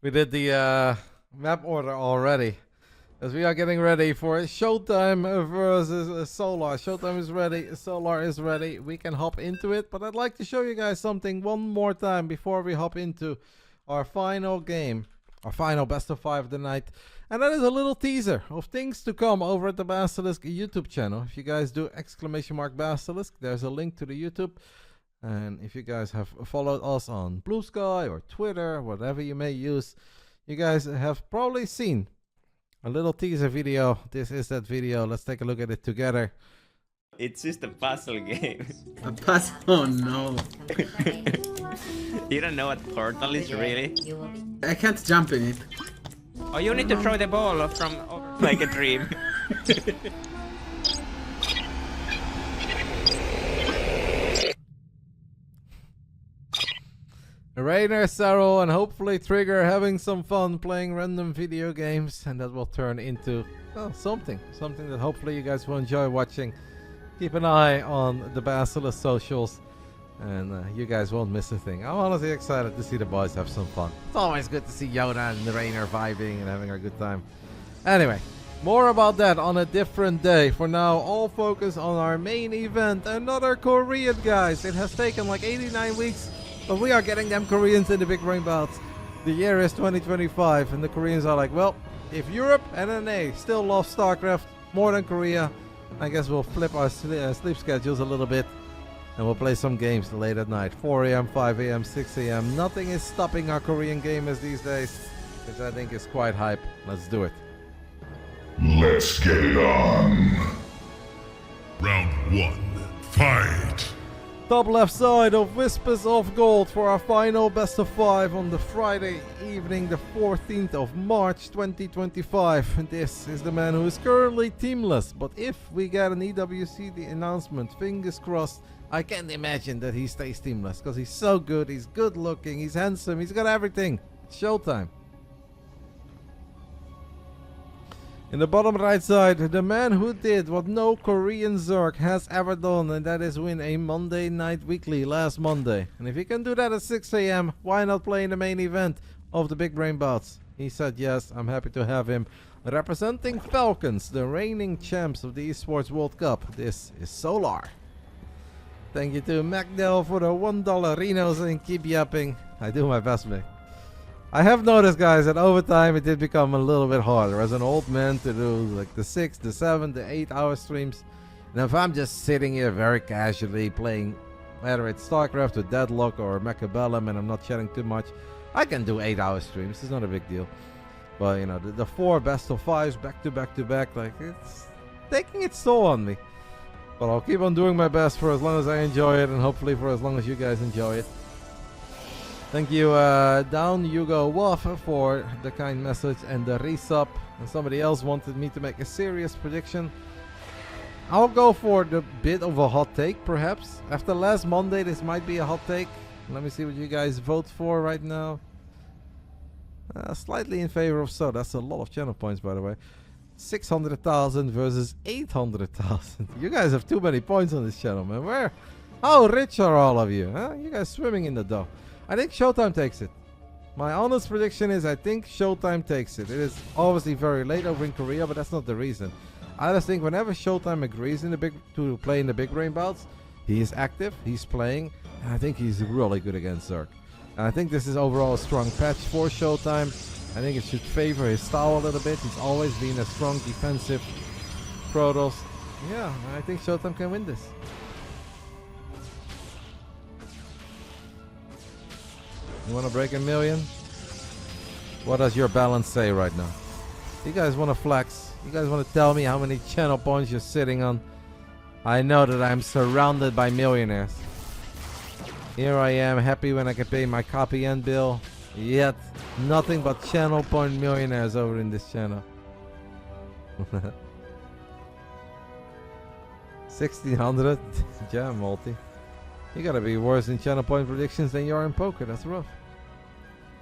We did the map order already. As we are getting ready for ShoWTimE versus Solar. ShoWTimE is ready, Solar is ready. We can hop into it, but I'd like to show you guys something one more time before we hop into our final game. Our final best of 5 of the night. And that is a little teaser of things to come over at the Basilisk YouTube channel. If you guys do !Basilisk, there's a link to the YouTube. And if you guys have followed us on Blue Sky or Twitter, whatever you may use, you guys have probably seen a little teaser video. This is that video. Let's take a look at it together. It's just a puzzle game. A puzzle? Oh no. You don't know what Portal is really? I can't jump in it. Oh, you need to throw the ball from over like a dream. Rainer, Sarro, and hopefully Trigger having some fun playing random video games, and that will turn into something that hopefully you guys will enjoy watching. Keep an eye on the Basilisk socials, and you guys won't miss a thing. I'm honestly excited to see the boys have some fun. It's always good to see Yoda and Rainer vibing and having a good time. Anyway, more about that on a different day. For now, all focus on our main event, another Korean, guys. It has taken like 89 weeks. But we are getting them Koreans in the Big Brain Bouts. The year is 2025, and the Koreans are like, well, if Europe and NA still love Starcraft more than Korea, I guess we'll flip our sleep schedules a little bit, and we'll play some games late at night. 4 a.m., 5 a.m., 6 a.m. Nothing is stopping our Korean gamers these days, which I think is quite hype. Let's do it. Let's get it on. Round 1, fight! Top left side of Whispers of Gold for our final best of 5 on the Friday evening, the 14th of March 2025. And this is the man who is currently teamless, but if we get an EWCD announcement, fingers crossed, I can't imagine that he stays teamless, because he's so good, he's good looking, he's handsome, he's got everything. ShoWTimE. In the bottom right side, the man who did what no Korean Zerg has ever done, and that is win a Monday Night Weekly last Monday. And if he can do that at 6 a.m., why not play in the main event of the Big Brain Bouts? He said yes, I'm happy to have him. Representing Falcons, the reigning champs of the Esports World Cup, this is Solar. Thank you to MacDell for the $1 Renos and keep yapping. I do my best, Mick. I have noticed, guys, that over time it did become a little bit harder as an old man to do like the 6, the 7, the 8-hour streams. And if I'm just sitting here very casually playing, whether it's Starcraft or Deadlock or Mechabellum, and I'm not chatting too much, I can do 8-hour streams. It's not a big deal. But you know, the 4 best of 5s back to back to back, like it's taking its toll on me. But I'll keep on doing my best for as long as I enjoy it, and hopefully for as long as you guys enjoy it. Thank you, Down Hugo Waff, for the kind message and the resub. And somebody else wanted me to make a serious prediction. I'll go for the bit of a hot take, perhaps. After last Monday, this might be a hot take. Let me see what you guys vote for right now. Slightly in favor of so. That's a lot of channel points, by the way. 600,000 versus 800,000. You guys have too many points on this channel, man. How rich are all of you? Huh? You guys swimming in the dough. I think ShoWTimE takes it. My honest prediction is I think ShoWTimE takes it. It is obviously very late over in Korea, but that's not the reason. I just think whenever ShoWTimE agrees to play in the Big Brain Bouts, he is active, he's playing, and I think he's really good against Zerg. And I think this is overall a strong patch for ShoWTimE. I think it should favor his style a little bit. He's always been a strong defensive Protoss. Yeah, I think ShoWTimE can win this. You want to break a million? What does your balance say right now? You guys want to flex? You guys want to tell me how many channel points you're sitting on? I know that I'm surrounded by millionaires. Here I am, happy when I can pay my copy and bill. Yet, nothing but channel point millionaires over in this channel. 1600? Yeah, multi. You gotta be worse in channel point predictions than you are in poker. That's rough.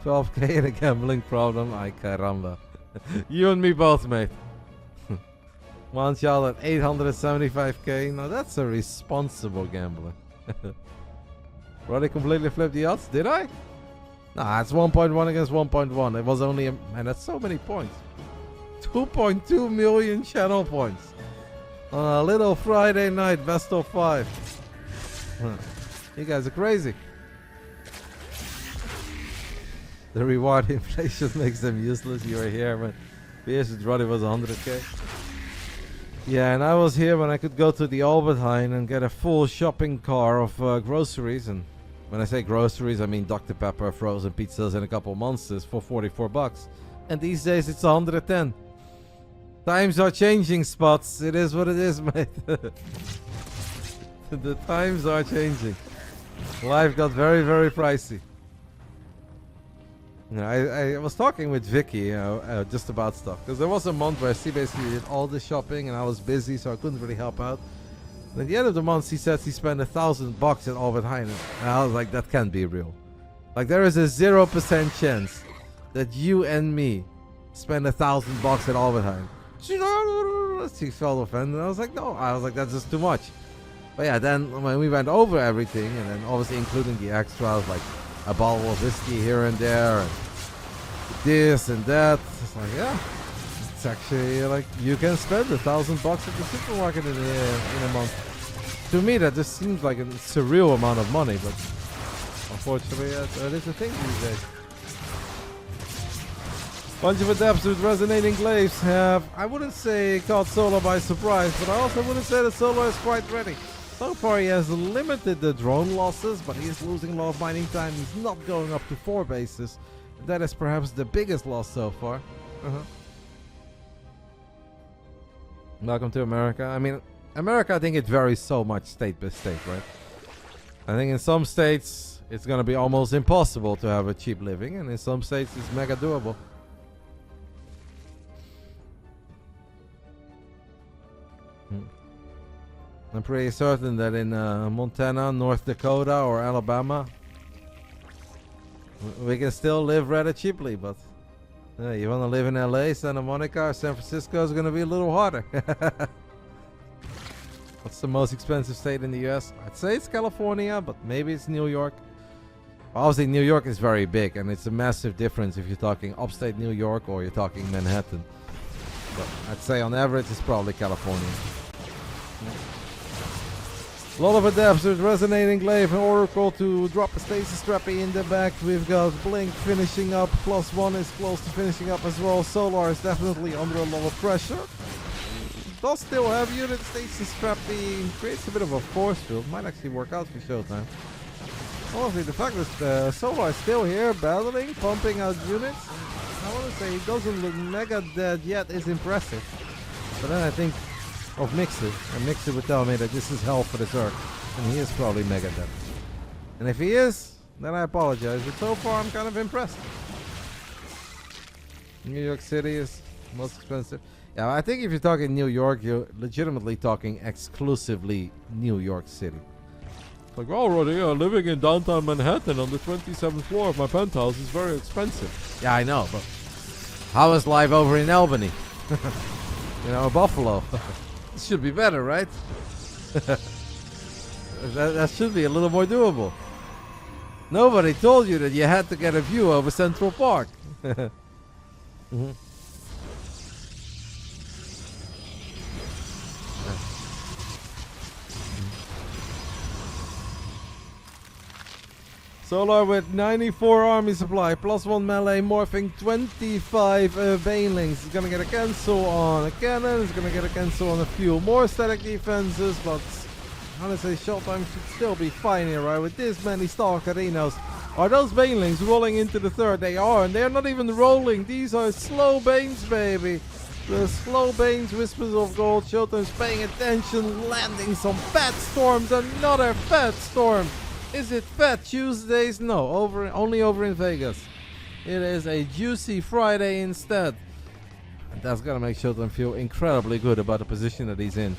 12k in a gambling problem. Ay caramba. You and me both, mate. One shot at 875k. Now that's a responsible gambler. Roddy completely flipped the odds. Did I? Nah, it's 1.1 against 1.1. It was only man, that's so many points. 2.2 million channel points. On a little Friday night, best of 5. You guys are crazy. The reward inflation makes them useless. You were here when BS Roddy was 100k. Yeah, and I was here when I could go to the Albert Heijn and get a full shopping car of groceries. And when I say groceries, I mean Dr. Pepper, frozen pizzas, and a couple monsters for 44 bucks. And these days it's 110. Times are changing, Spots. It is what it is, mate. The times are changing. Life got very, very pricey. You know, I was talking with Vicky, just about stuff. Because there was a month where she basically did all the shopping and I was busy, so I couldn't really help out. And at the end of the month, she said she spent $1,000 at Albert Heijn. And I was like, that can't be real. Like, there is a 0% chance that you and me spend $1,000 at Albert Heijn. She felt offended. I was like, no. I was like, that's just too much. But yeah, then when we went over everything, and then obviously including the extras, like a bottle of whiskey here and there, and this and that. It's like, yeah, it's actually like you can spend $1,000 at the supermarket in a month. To me, that just seems like a surreal amount of money, but unfortunately, that is a thing these days. Bunch of adepts with resonating glaives have, I wouldn't say, caught Solar by surprise, but I also wouldn't say that Solar is quite ready. So far he has limited the drone losses, but he is losing a lot of mining time. He's not going up to 4 bases. That is perhaps the biggest loss so far. Welcome to America. I mean, America, I think it varies so much state by state, right? I think in some states it's going to be almost impossible to have a cheap living, and in some states it's mega doable. I'm pretty certain that in Montana, North Dakota, or Alabama, we can still live rather cheaply, but you want to live in LA, Santa Monica, or San Francisco is going to be a little harder. What's the most expensive state in the US? I'd say it's California, but maybe it's New York. Obviously, New York is very big, and it's a massive difference if you're talking upstate New York or you're talking Manhattan. But I'd say on average, it's probably California. A lot of adepts with resonating glaive and oracle to drop a stasis trappy in the back. We've got Blink finishing up. +1 is close to finishing up as well. Solar is definitely under a lot of pressure. Does still have unit stasis trappy. Creates a bit of a force field. Might actually work out for ShoWTimE. Honestly, the fact that Solar is still here battling, pumping out units. I want to say he doesn't look mega dead yet is impressive. But then I think of Mixer, and Mixer would tell me that this is hell for the Zerg, and he is probably mega dead. And if he is, then I apologize, but so far I'm kind of impressed. New York City is most expensive. Yeah, I think if you're talking New York, you're legitimately talking exclusively New York City. Like, already living in downtown Manhattan on the 27th floor of my penthouse is very expensive. Yeah, I know, but how is life over in Albany? You know, Buffalo. This should be better, right? that should be a little more doable. Nobody told you that you had to get a view over Central Park. Solar with 94 army supply, +1 melee, morphing 25 banelings. He's gonna get a cancel on a cannon, he's gonna get a cancel on a few more static defenses, but honestly, ShoWTimE should still be fine here, right? With this many Stalkerinos. Are those banelings rolling into the third? They are, and they're not even rolling. These are slow banes, baby. The slow banes, Whispers of Gold. ShoWTimE's paying attention, landing some fat storms, another fat storm. Is it Fat Tuesdays? No, only over in Vegas. It is a juicy Friday instead. And that's gonna make ShoWTimE feel incredibly good about the position that he's in.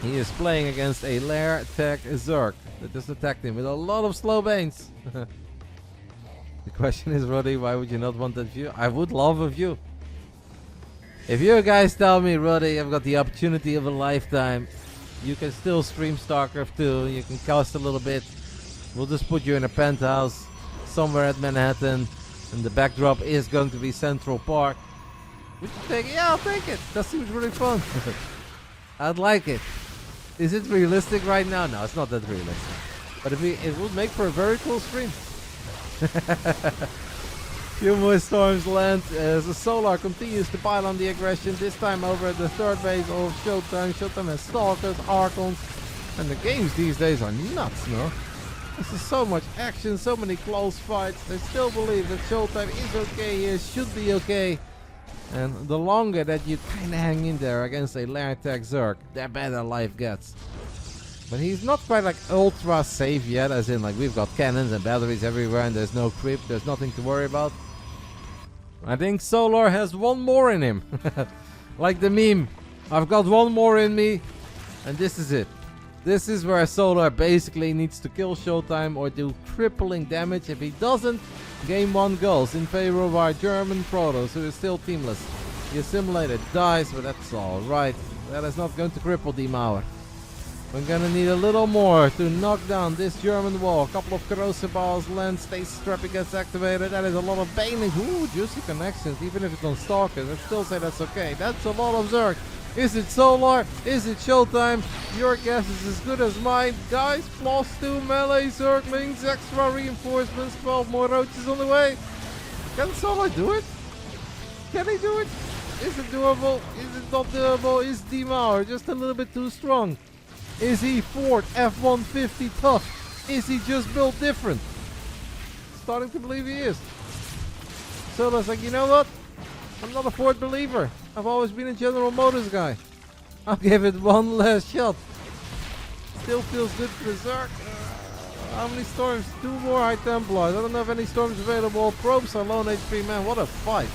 He is playing against a Lair Tech Zerg that just attacked him with a lot of slow banes. The question is, Roddy, why would you not want that view? I would love a view. If you guys tell me, Roddy, I've got the opportunity of a lifetime, you can still stream Starcraft 2, you can cast a little bit. We'll just put you in a penthouse somewhere at Manhattan, and the backdrop is going to be Central Park. Would you take it? Yeah, I'll take it. That seems really fun. I'd like it. Is it realistic right now? No, it's not that realistic. But it would make for a very cool stream. Few more storms land as the Solar continues to pile on the aggression, this time over at the third base of ShoWTimE. ShoWTimE has Stalkers, Archons, and the games these days are nuts, no? This is so much action, so many close fights. I still believe that ShoWTimE is okay here, should be okay. And the longer that you kinda hang in there against a lair tech Zerg, the better life gets. But he's not quite like ultra safe yet, as in like we've got cannons and batteries everywhere and there's no creep, there's nothing to worry about. I think Solar has one more in him. Like the meme, I've got one more in me, and this is it. This is where Solar basically needs to kill ShoWTimE or do crippling damage. If he doesn't, game 1 goes in favor of our German Protoss, who is still teamless. The assimilated dies, but that's alright. That is not going to cripple Demauer. We're gonna need a little more to knock down this German wall. A couple of corrosive balls land, stasis trapping gets activated. That is a lot of baning. Ooh, juicy connections. Even if it's on Stalkers, I'd still say that's okay. That's a lot of Zerg. Is it Solar? Is it ShoWTimE? Your guess is as good as mine. Guys, +2 melee Zerglings, extra reinforcements, 12 more roaches on the way. Can Solar do it? Can he do it? Is it doable? Is it not doable? Is Demauer just a little bit too strong? Is he Ford F-150 tough? Is he just built different? Starting to believe he is. Solar's like, you know what? I'm not a Ford believer. I've always been a General Motors guy. I'll give it one last shot. Still feels good for the Zerg. How many storms? 2 more High Templars. I don't know if any storms available. Probes are lone HP, man. What a fight.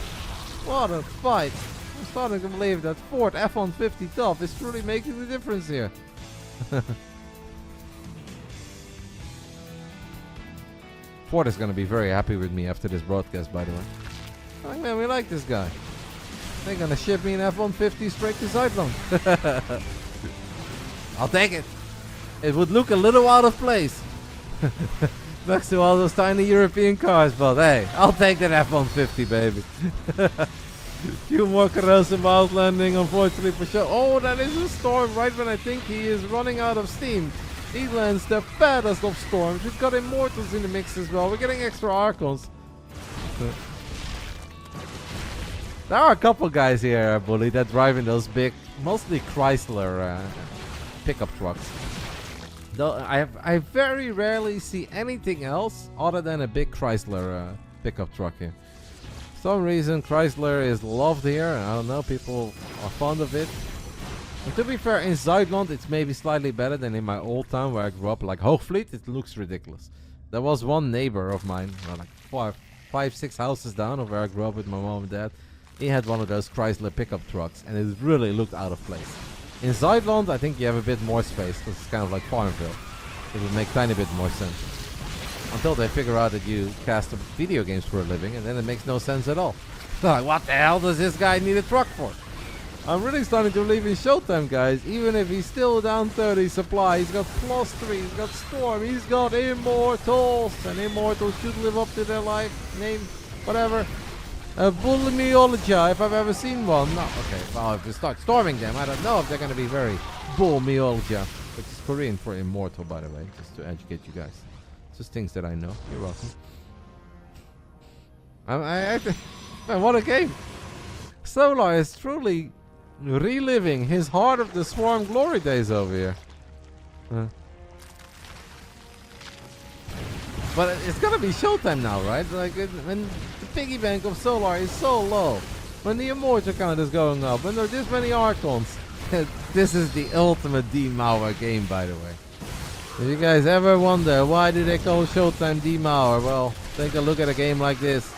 What a fight. I'm starting to believe that Ford F-150 tough is truly making the difference here. Ford is going to be very happy with me after this broadcast, by the way. Like, man, we like this guy. They're going to ship me an F-150 straight to Zyklon. I'll take it. It would look a little out of place next to all those tiny European cars, but hey, I'll take that F-150, baby. Few more corrosive balls landing, unfortunately for sure. Oh, that is a storm right when I think he is running out of steam. He lands the fattest of storms. We've got Immortals in the mix as well. We're getting extra Archons. There are a couple guys here, Bully, that drive in those big, mostly Chrysler pickup trucks. Though I very rarely see anything else other than a big Chrysler pickup truck here. For some reason, Chrysler is loved here. I don't know, people are fond of it. And to be fair, in Zuidland, it's maybe slightly better than in my old town where I grew up. Like Hoogvliet, it looks ridiculous. There was one neighbor of mine, like 5-6 houses down of where I grew up with my mom and dad. He had one of those Chrysler pickup trucks, and it really looked out of place. In Zuidland, I think you have a bit more space, because it's kind of like Farmville. It would make a tiny bit more sense. Until they figure out that you cast video games for a living, and then it makes no sense at all. They're like, what the hell does this guy need a truck for? I'm really starting to believe in ShoWTimE, guys. Even if he's still down 30 supply, he's got +3, he's got Storm, he's got Immortals. And Immortals should live up to their life name, whatever. A Bullmeologia, if I've ever seen one. No, okay, well, if you start storming them, I don't know if they're going to be very Bullmeologia. Which is Korean for immortal, by the way, just to educate you guys. Just things that I know. You're welcome. Man, what a game. Solar is truly reliving his Heart of the Swarm glory days over here. But it's gonna be ShoWTimE now, right? Like, when the piggy bank of Solar is so low, when the immortal count is going up, when there are this many Archons, this is the ultimate Demauer game, by the way. If you guys ever wonder why do they call ShoWTimE Demauer, well, take a look at a game like this.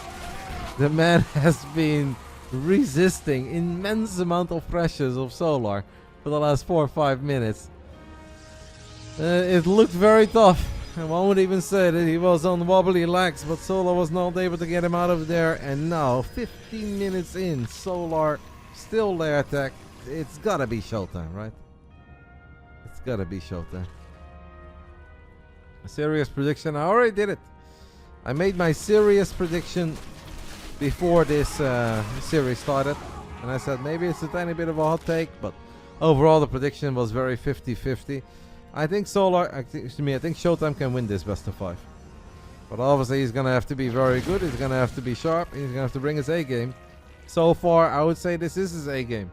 The man has been resisting immense amount of pressures of Solar for the last 4 or 5 minutes. It looked very tough. And one would even say that he was on wobbly legs, but Solar was not able to get him out of there. And now, 15 minutes in, Solar still lair attack. It's gotta be ShoWTimE, right? It's gotta be ShoWTimE. A serious prediction. I already did it. I made my serious prediction before this series started. And I said maybe it's a tiny bit of a hot take, but overall the prediction was very 50-50. I think I think ShoWTimE can win this best of 5. But obviously he's going to have to be very good. He's going to have to be sharp. He's going to have to bring his A game. So far, I would say this is his A game.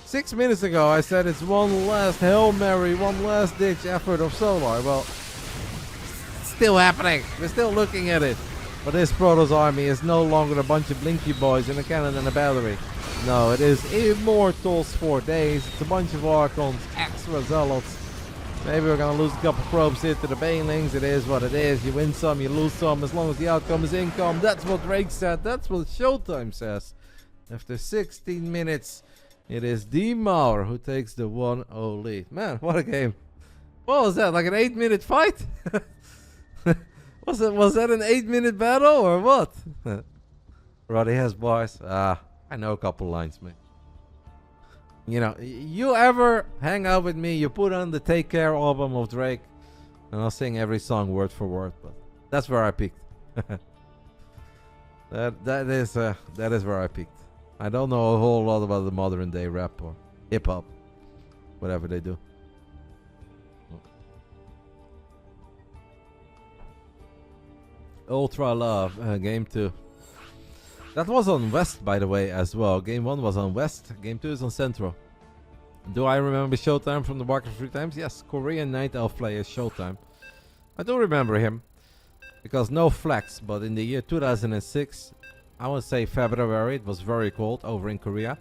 6 minutes ago, I said it's one last Hail Mary, one last ditch effort of Solar. Well, it's still happening. We're still looking at it. But this Protoss army is no longer a bunch of blinky boys in a cannon and a battery. No, it is Immortals for days. It's a bunch of Archons, extra Zealots. Maybe we're going to lose a couple probes here to the Banelings. It is what it is. You win some, you lose some, as long as the outcome is income. That's what Drake said. That's what ShoWTimE says. After 16 minutes, it is D-Mauer who takes the 1-0 lead. Man, what a game. What was that, like an 8-minute fight? Was that an 8-minute battle or what? Roddy has bars. I know a couple lines, man. You know, you ever hang out with me, you put on the Take Care album of Drake, and I'll sing every song word for word, but that's where I peaked. that is where I peaked. I don't know a whole lot about the modern day rap or hip hop, whatever they do. Ultra Love, game 2. That was on West, by the way, as well. Game 1 was on West, game 2 is on Central. Do I remember ShoWTimE from the Warcraft 3 times? Yes, Korean Night Elf player ShoWTimE. I do remember him, because no flex, but in the year 2006, I would say February, it was very cold over in Korea.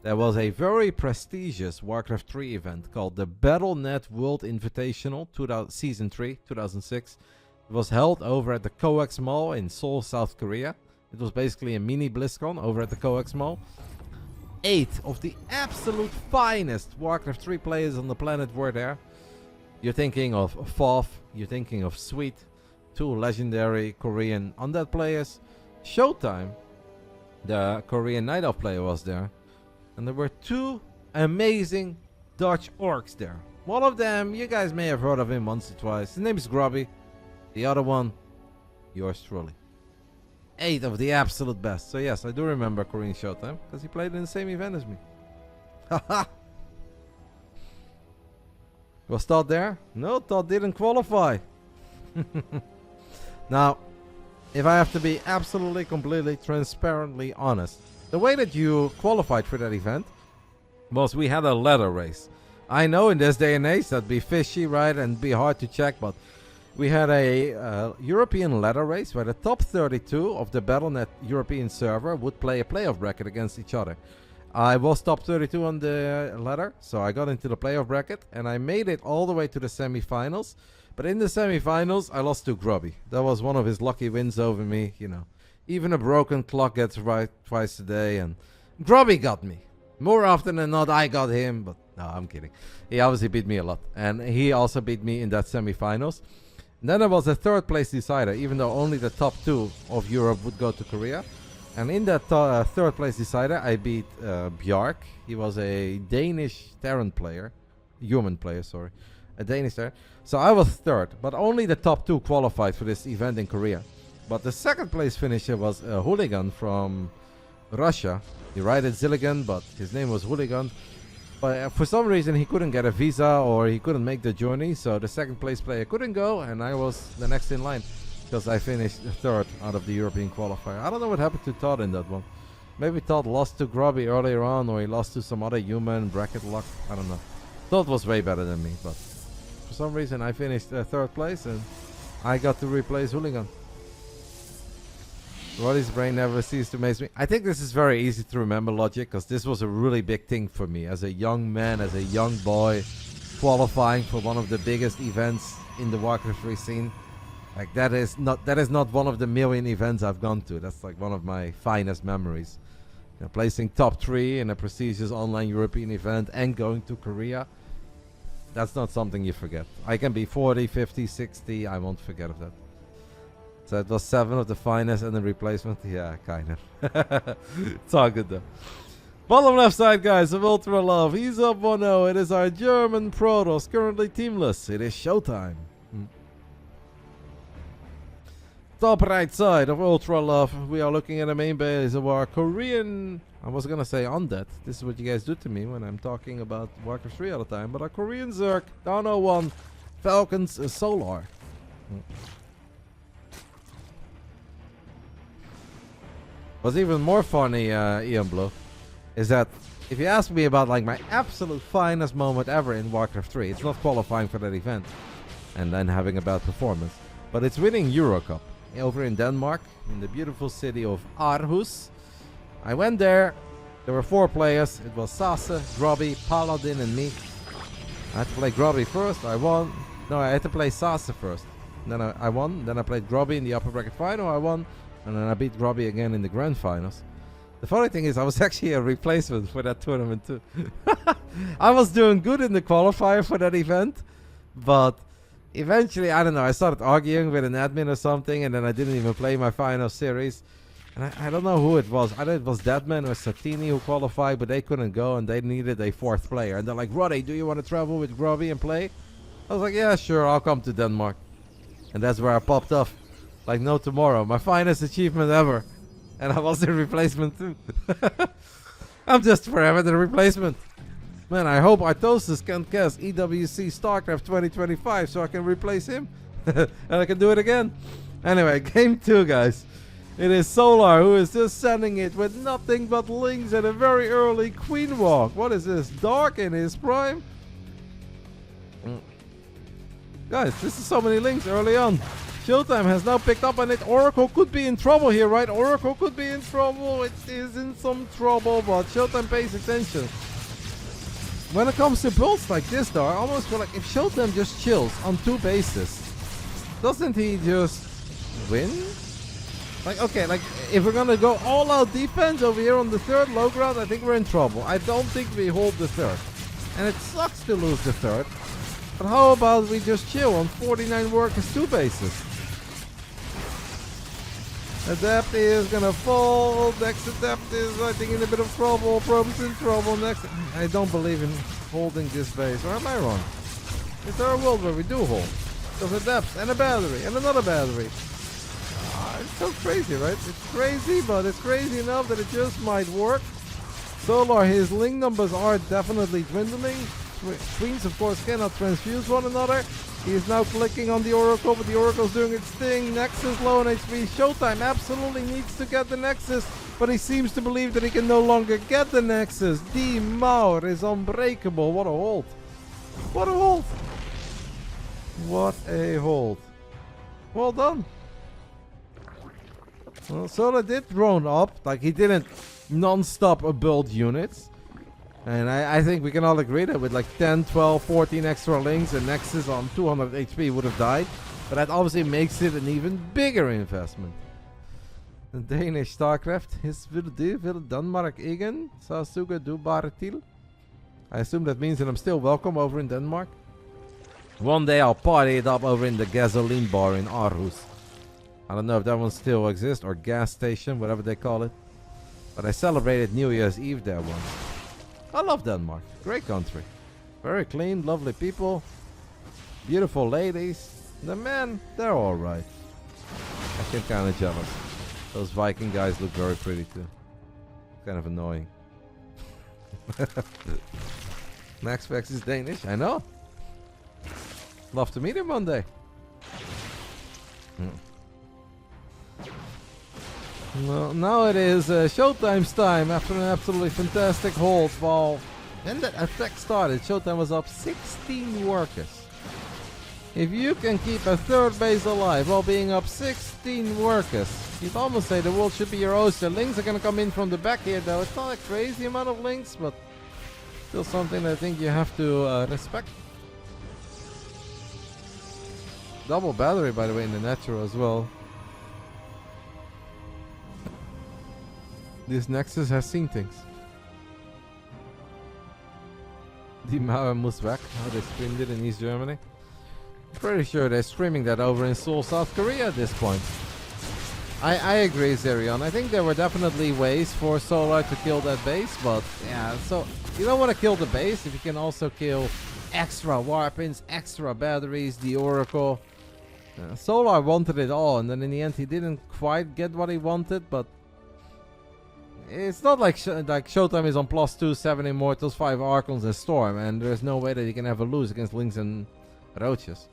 There was a very prestigious Warcraft 3 event called the Battle.net World Invitational Season 3, 2006. It was held over at the COEX Mall in Seoul, South Korea. It was basically a mini BlizzCon over at the COEX Mall. 8 of the absolute finest Warcraft 3 players on the planet were there. You're thinking of FoF, you're thinking of Sweet, 2 legendary Korean undead players. ShoWTimE, the Korean Night Elf player, was there. And there were 2 amazing Dutch orcs there. One of them, you guys may have heard of him once or twice. His name is Grubby. The other one, yours truly. 8 of the absolute best. So yes, I do remember Korean ShoWTimE, because he played in the same event as me. Haha! Was Todd there? No, Todd didn't qualify. Now, if I have to be absolutely, completely, transparently honest, the way that you qualified for that event was we had a ladder race. I know in this day and age that'd be fishy, right, and be hard to check, but we had a European ladder race where the top 32 of the Battle.net European server would play a playoff bracket against each other. I was top 32 on the ladder, so I got into the playoff bracket, and I made it all the way to the semifinals. But in the semifinals, I lost to Grubby. That was one of his lucky wins over me, you know. Even a broken clock gets right twice a day, and Grubby got me. More often than not, I got him, but no, I'm kidding. He obviously beat me a lot, and he also beat me in that semifinals. And then there was a third place decider, even though only the top 2 of Europe would go to Korea. And in that third place decider, I beat Bjark. He was a Danish Terran player, human player, sorry. A Danish Terran. So I was third, but only the top 2 qualified for this event in Korea. But the second place finisher was a hooligan from Russia. He righted Zilligan, but his name was Hooligan. But for some reason he couldn't get a visa or he couldn't make the journey, so the second place player couldn't go, and I was the next in line because I finished third out of the European qualifier. I don't know what happened to Todd in that one. Maybe Todd lost to Grubby earlier on, or he lost to some other human, bracket luck, I don't know. Todd was way better than me, but for some reason I finished third place and I got to replace Hooligan. Roddy's brain never ceased to amaze me. I think this is very easy to remember, Logic, because this was a really big thing for me as a young man, as a young boy, qualifying for one of the biggest events in the Warcraft 3 scene. Like that is not one of the million events I've gone to. That's like one of my finest memories. You know, placing top 3 in a prestigious online European event and going to Korea. That's not something you forget. I can be 40, 50, 60. I won't forget of that. So it was 7 of the finest and the replacement. Yeah, kind of. It's all good though. Bottom left side, guys, of Ultra Love. He's up 1-0. It is our German Protoss, currently teamless. It is ShoWTimE. Top right side of Ultra Love, we are looking at the main base of our Korean... I was gonna say undead. This is what you guys do to me when I'm talking about Warcraft 3 all the time. But our Korean Zerg, down 01, Falcons Solar. What's even more funny, Ian Blue, is that if you ask me about like my absolute finest moment ever in Warcraft 3, it's not qualifying for that event and then having a bad performance, but it's winning Eurocup over in Denmark, in the beautiful city of Aarhus. I went there. There were 4 players. It was Sase, Grobby, Paladin, and me. I had to play Grobby first. I won. No, I had to play Sase first. Then I won. Then I played Grobby in the upper bracket final. I won. And then I beat Grobby again in the grand finals. The funny thing is, I was actually a replacement for that tournament too. I was doing good in the qualifier for that event, but eventually, I don't know, I started arguing with an admin or something, and then I didn't even play my final series. And I don't know who it was. Either it was Deadman or Satini who qualified, but they couldn't go, and they needed a 4th player. And they're like, Roddy, do you want to travel with Grobby and play? I was like, yeah, sure, I'll come to Denmark. And that's where I popped off. Like no tomorrow. My finest achievement ever. And I was the replacement too. I'm just forever the replacement. Man, I hope Artosis can cast EWC Starcraft 2025 so I can replace him. And I can do it again. Anyway, game 2, guys. It is Solar who is just sending it with nothing but links at a very early Queen Walk. What is this? Dark in his prime? Guys, this is so many links early on. ShoWTimE has now picked up on it. Oracle could be in trouble here, right? Oracle could be in trouble. It is in some trouble, but ShoWTimE pays attention. When it comes to builds like this, though, I almost feel like if ShoWTimE just chills on 2 bases, doesn't he just win? Like, okay, like, if we're gonna go all-out defense over here on the 3rd low ground, I think we're in trouble. I don't think we hold the 3rd. And it sucks to lose the 3rd. But how about we just chill on 49 workers 2 bases? Adept is gonna fall. Next Adept is, I think, in a bit of trouble. Probes in trouble. Next, I don't believe in holding this base. Or am I wrong? Is there a world where we do hold? There's Adepts and a battery and another battery. It's so crazy, right? It's crazy, but it's crazy enough that it just might work. Solar, his link numbers are definitely dwindling. Queens, of course, cannot transfuse one another. He is now clicking on the Oracle, but the Oracle's doing its thing. Nexus low on HP. ShoWTimE absolutely needs to get the Nexus, but he seems to believe that he can no longer get the Nexus. D. Maur is unbreakable. What a hold. What a hold. What a hold. Well done. Well, Solar did drone up. Like, he didn't non-stop build units. And I think we can all agree that with like 10, 12, 14 extra links, and Nexus on 200 HP would have died. But that obviously makes it an even bigger investment. The Danish Starcraft is vil Denmark igen. Sasuga du bare til. I assume that means that I'm still welcome over in Denmark. One day I'll party it up over in the gasoline bar in Aarhus. I don't know if that one still exists, or gas station, whatever they call it. But I celebrated New Year's Eve there once. I love Denmark. Great country. Very clean, lovely people. Beautiful ladies. The men, they're alright. I get kind of jealous. Those Viking guys look very pretty too. Kind of annoying. Max Vex is Danish, I know. Love to meet him one day. Well, now it is ShoWTimE's time after an absolutely fantastic hold. While when that attack started, ShoWTimE was up 16 workers. If you can keep a 3rd base alive while being up 16 workers, you'd almost say the world should be your oyster. Links are going to come in from the back here, though. It's not a crazy amount of links, but still something I think you have to respect. Double battery, by the way, in the natural as well. This Nexus has seen things. Die Mauer muss weg. How they streamed it in East Germany. Pretty sure they're streaming that over in Seoul, South Korea at this point. I agree, Zerion. I think there were definitely ways for Solar to kill that base, but yeah, so you don't want to kill the base if you can also kill extra warpins, extra batteries, the Oracle. Solar wanted it all, and then in the end he didn't quite get what he wanted, but it's not like ShoWTimE is on +2, 7 Immortals, 5 Archons, and Storm, and there's no way that he can ever lose against Lynx and Roaches.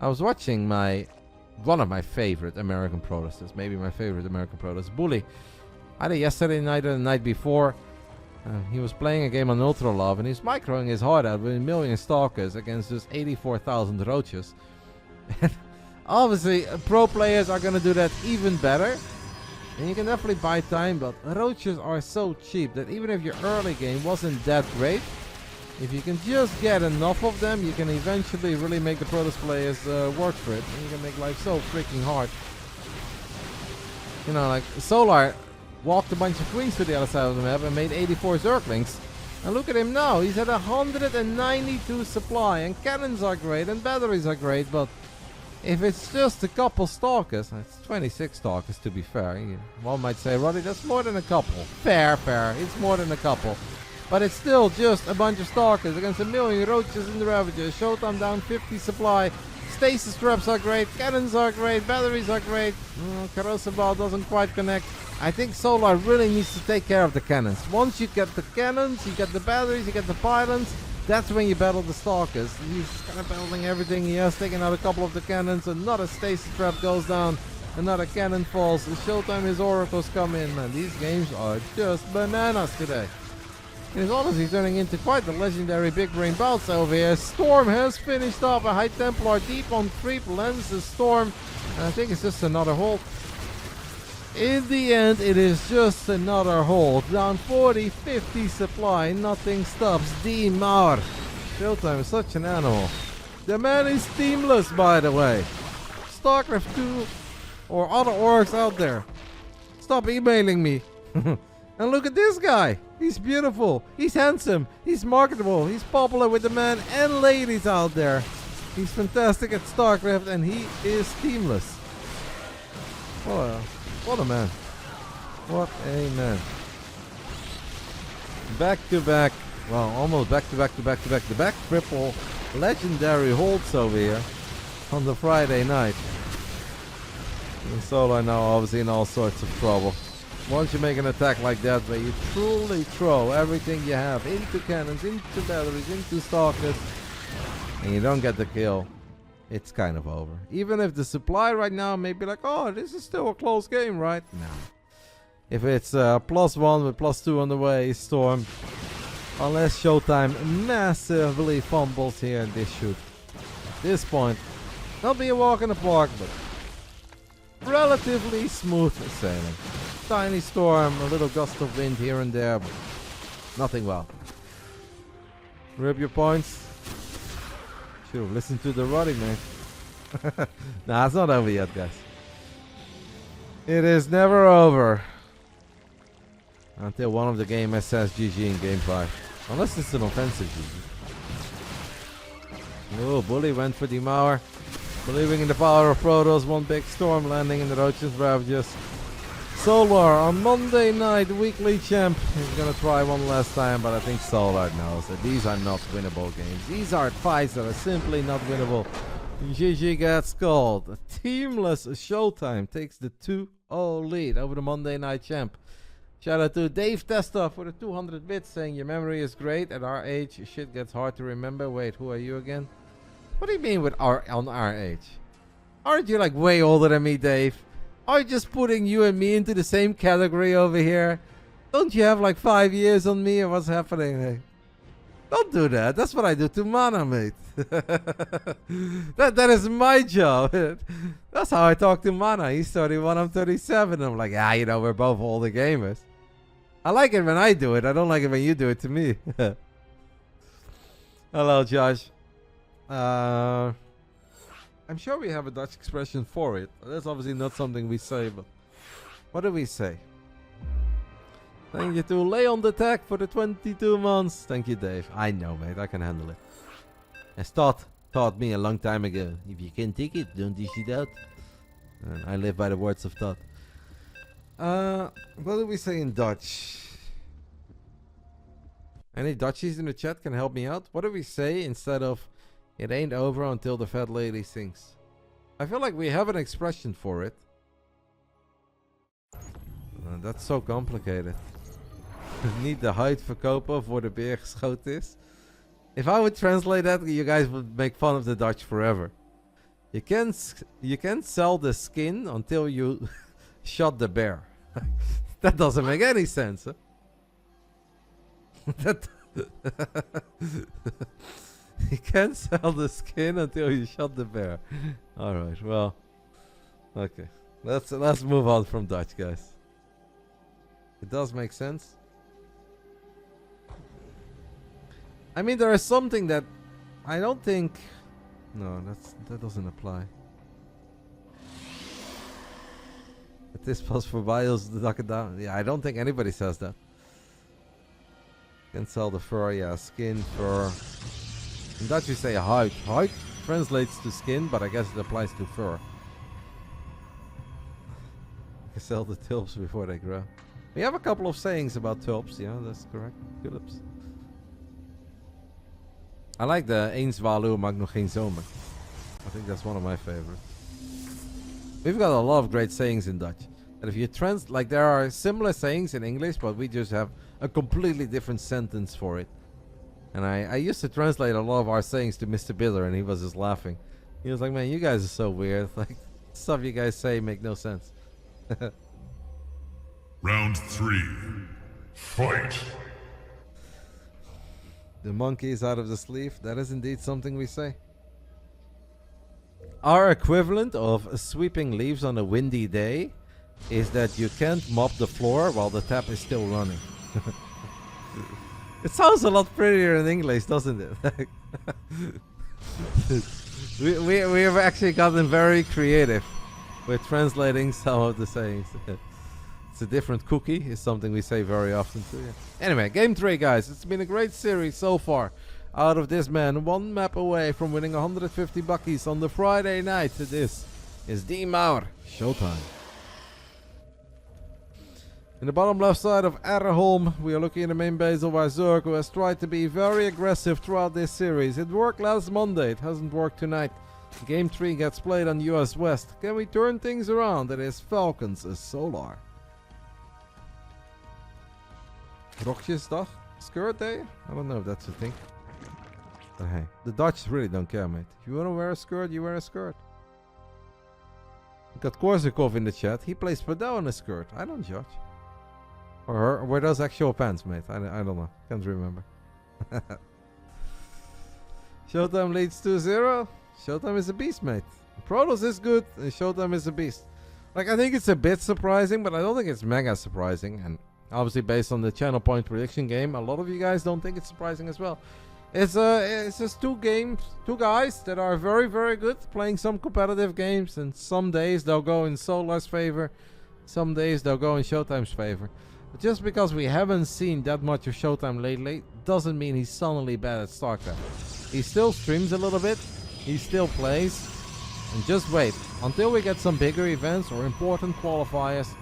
I was watching one of my favorite American Protosses, maybe my favorite American Protoss, Bully. Either yesterday night or the night before. He was playing a game on Ultra Love, and he's microing his heart out with 1 million Stalkers against just 84,000 Roaches. Obviously, pro players are going to do that even better. And you can definitely buy time, but Roaches are so cheap that even if your early game wasn't that great, if you can just get enough of them, you can eventually really make the Protoss players work for it. And you can make life so freaking hard. You know, like Solar walked a bunch of queens to the other side of the map and made 84 Zerglings. And look at him now, he's at 192 supply, and cannons are great and batteries are great, but if it's just a couple Stalkers, it's 26 Stalkers to be fair. One might say, Roddy, that's more than a couple. Fair, it's more than a couple. But it's still just a bunch of Stalkers against 1 million Roaches in the Ravagers. ShoWTimE down 50 supply. Stasis traps are great, cannons are great, batteries are great. Corrosive Ball doesn't quite connect. I think Solar really needs to take care of the cannons. Once you get the cannons, you get the batteries, you get the pylons, that's when you battle the Stalkers. He's kind of battling everything. He has taken out a couple of the cannons. Another stasis trap goes down. Another cannon falls. ShoWTimE, his oracles come in. Man, these games are just bananas today. It is honestly turning into quite the legendary Big Brain Bouts over here. Storm has finished off a High Templar deep on creep, lends the Storm, and I think it's just another hold. In the end, it is just another hold. Down 40, 50 supply, nothing stops. D-Maur. ShoWTimE is such an animal. The man is teamless, by the way. Starcraft 2 or other orgs out there, stop emailing me. And look at this guy. He's beautiful. He's handsome. He's marketable. He's popular with the men and ladies out there. He's fantastic at StarCraft, and he is teamless. What a man. What a man. Back to back. Well, almost back to back triple legendary holds over here on the Friday night. And Solar now obviously in all sorts of trouble. Once you make an attack like that where you truly throw everything you have into cannons, into batteries, into Stalkers, and you don't get the kill, it's kind of over. Even if the supply right now may be like, oh, this is still a close game, right? No. If it's +1 with +2 on the way, Storm, unless ShoWTimE massively fumbles here in this shoot. At this point, not be a walk in the park, but relatively smooth sailing. Tiny storm, a little gust of wind here and there, but nothing well. Rip your points. Should have listened to the Roddy, man. Nah, it's not over yet, guys. It is never over. Until one of the gamers says GG in game 5. Unless it's an offensive GG. Oh, Bully went for D-Maur. Believing in the power of Protoss, one big storm landing in the Roaches Ravagers. Solar on Monday night weekly champ. He's gonna try one last time, but I think Solar knows that these are not winnable games. These are fights that are simply not winnable. GG gets called. A teamless ShoWTimE takes the 2-0 lead over the Monday night champ. Shout out to Dave Testa for the 200 bits saying your memory is great. At our age, shit gets hard to remember. Wait, who are you again? What do you mean with on our age? Aren't you like way older than me, Dave? Are you just putting you and me into the same category over here? Don't you have like 5 years on me or what's happening? Hey, don't do that. That's what I do to Mana, mate. that is my job. That's how I talk to Mana. He's 31, I'm 37. I'm like, you know, we're both older gamers. I like it when I do it. I don't like it when you do it to me. Hello, Josh. I'm sure we have a Dutch expression for it. That's obviously not something we say, but what do we say? Thank you to Leon the Tech for the 22 months. Thank you, Dave. I know, mate. I can handle it. As Todd taught me a long time ago. If you can take it, don't dish it out. And I live by the words of Todd. What do we say in Dutch? Any Dutchies in the chat can help me out? What do we say instead of it ain't over until the fat lady sings? I feel like we have an expression for it. That's so complicated. Niet de huid verkopen voor de beer geschoten is. If I would translate that, you guys would make fun of the Dutch forever. You can't sell the skin until you shot the bear. That doesn't make any sense. Huh? That you can't sell the skin until you shot the bear. All right, well, okay. Let's move on from Dutch, guys. It does make sense. I mean, there is something that I don't think. No, that doesn't apply. Het is pas voorbij als de dakken down. Yeah, I don't think anybody says that. Can sell the fur, yeah, skin, fur. In Dutch we say huid. Huid translates to skin, but I guess it applies to fur. You can sell the tulps before they grow. We have a couple of sayings about tulps, yeah, that's correct. Tulips. I like the één zwaluw maakt nog geen zomer. I think that's one of my favorites. We've got a lot of great sayings in Dutch. And if you like there are similar sayings in English, but we just have a completely different sentence for it. And I used to translate a lot of our sayings to Mr. Bidder, and he was just laughing. He was like, man, you guys are so weird. Like, stuff you guys say make no sense. Round 3. Fight. The monkey is out of the sleeve. That is indeed something we say. Our equivalent of sweeping leaves on a windy day is that you can't mop the floor while the tap is still running. It sounds a lot prettier in English, doesn't it? we have actually gotten very creative with translating some of the sayings. It's a different cookie, is something we say very often too. Yeah. Anyway, game 3, guys. It's been a great series so far. Out of this man, one map away from winning 150 buckies on the Friday night. This is the Maur Showtime. In the bottom left side of Erholm, we are looking at the main base of our Zerg, who has tried to be very aggressive throughout this series. It worked last Monday, it hasn't worked tonight. Game 3 gets played on US West. Can we turn things around? It is Falcons Solar. Rokjesdag? Skirt day? I don't know if that's a thing. But hey, the Dutch really don't care, mate. If you want to wear a skirt, you wear a skirt. We got Korsakov in the chat. He plays Padel in a skirt. I don't judge. Or her. Wear those actual pants, mate. I don't know. Can't remember. ShoWTimE leads 2-0. ShoWTimE is a beast, mate. Protoss is good, and ShoWTimE is a beast. Like, I think it's a bit surprising, but I don't think it's mega surprising. And obviously, based on the channel point prediction game, a lot of you guys don't think it's surprising as well. It's just two guys that are very, very good, playing some competitive games, and some days they'll go in Solar's favor, some days they'll go in ShoWTimE's favor. But just because we haven't seen that much of ShoWTimE lately, doesn't mean he's suddenly bad at Starcraft. He still streams a little bit, he still plays, and just wait until we get some bigger events or important qualifiers.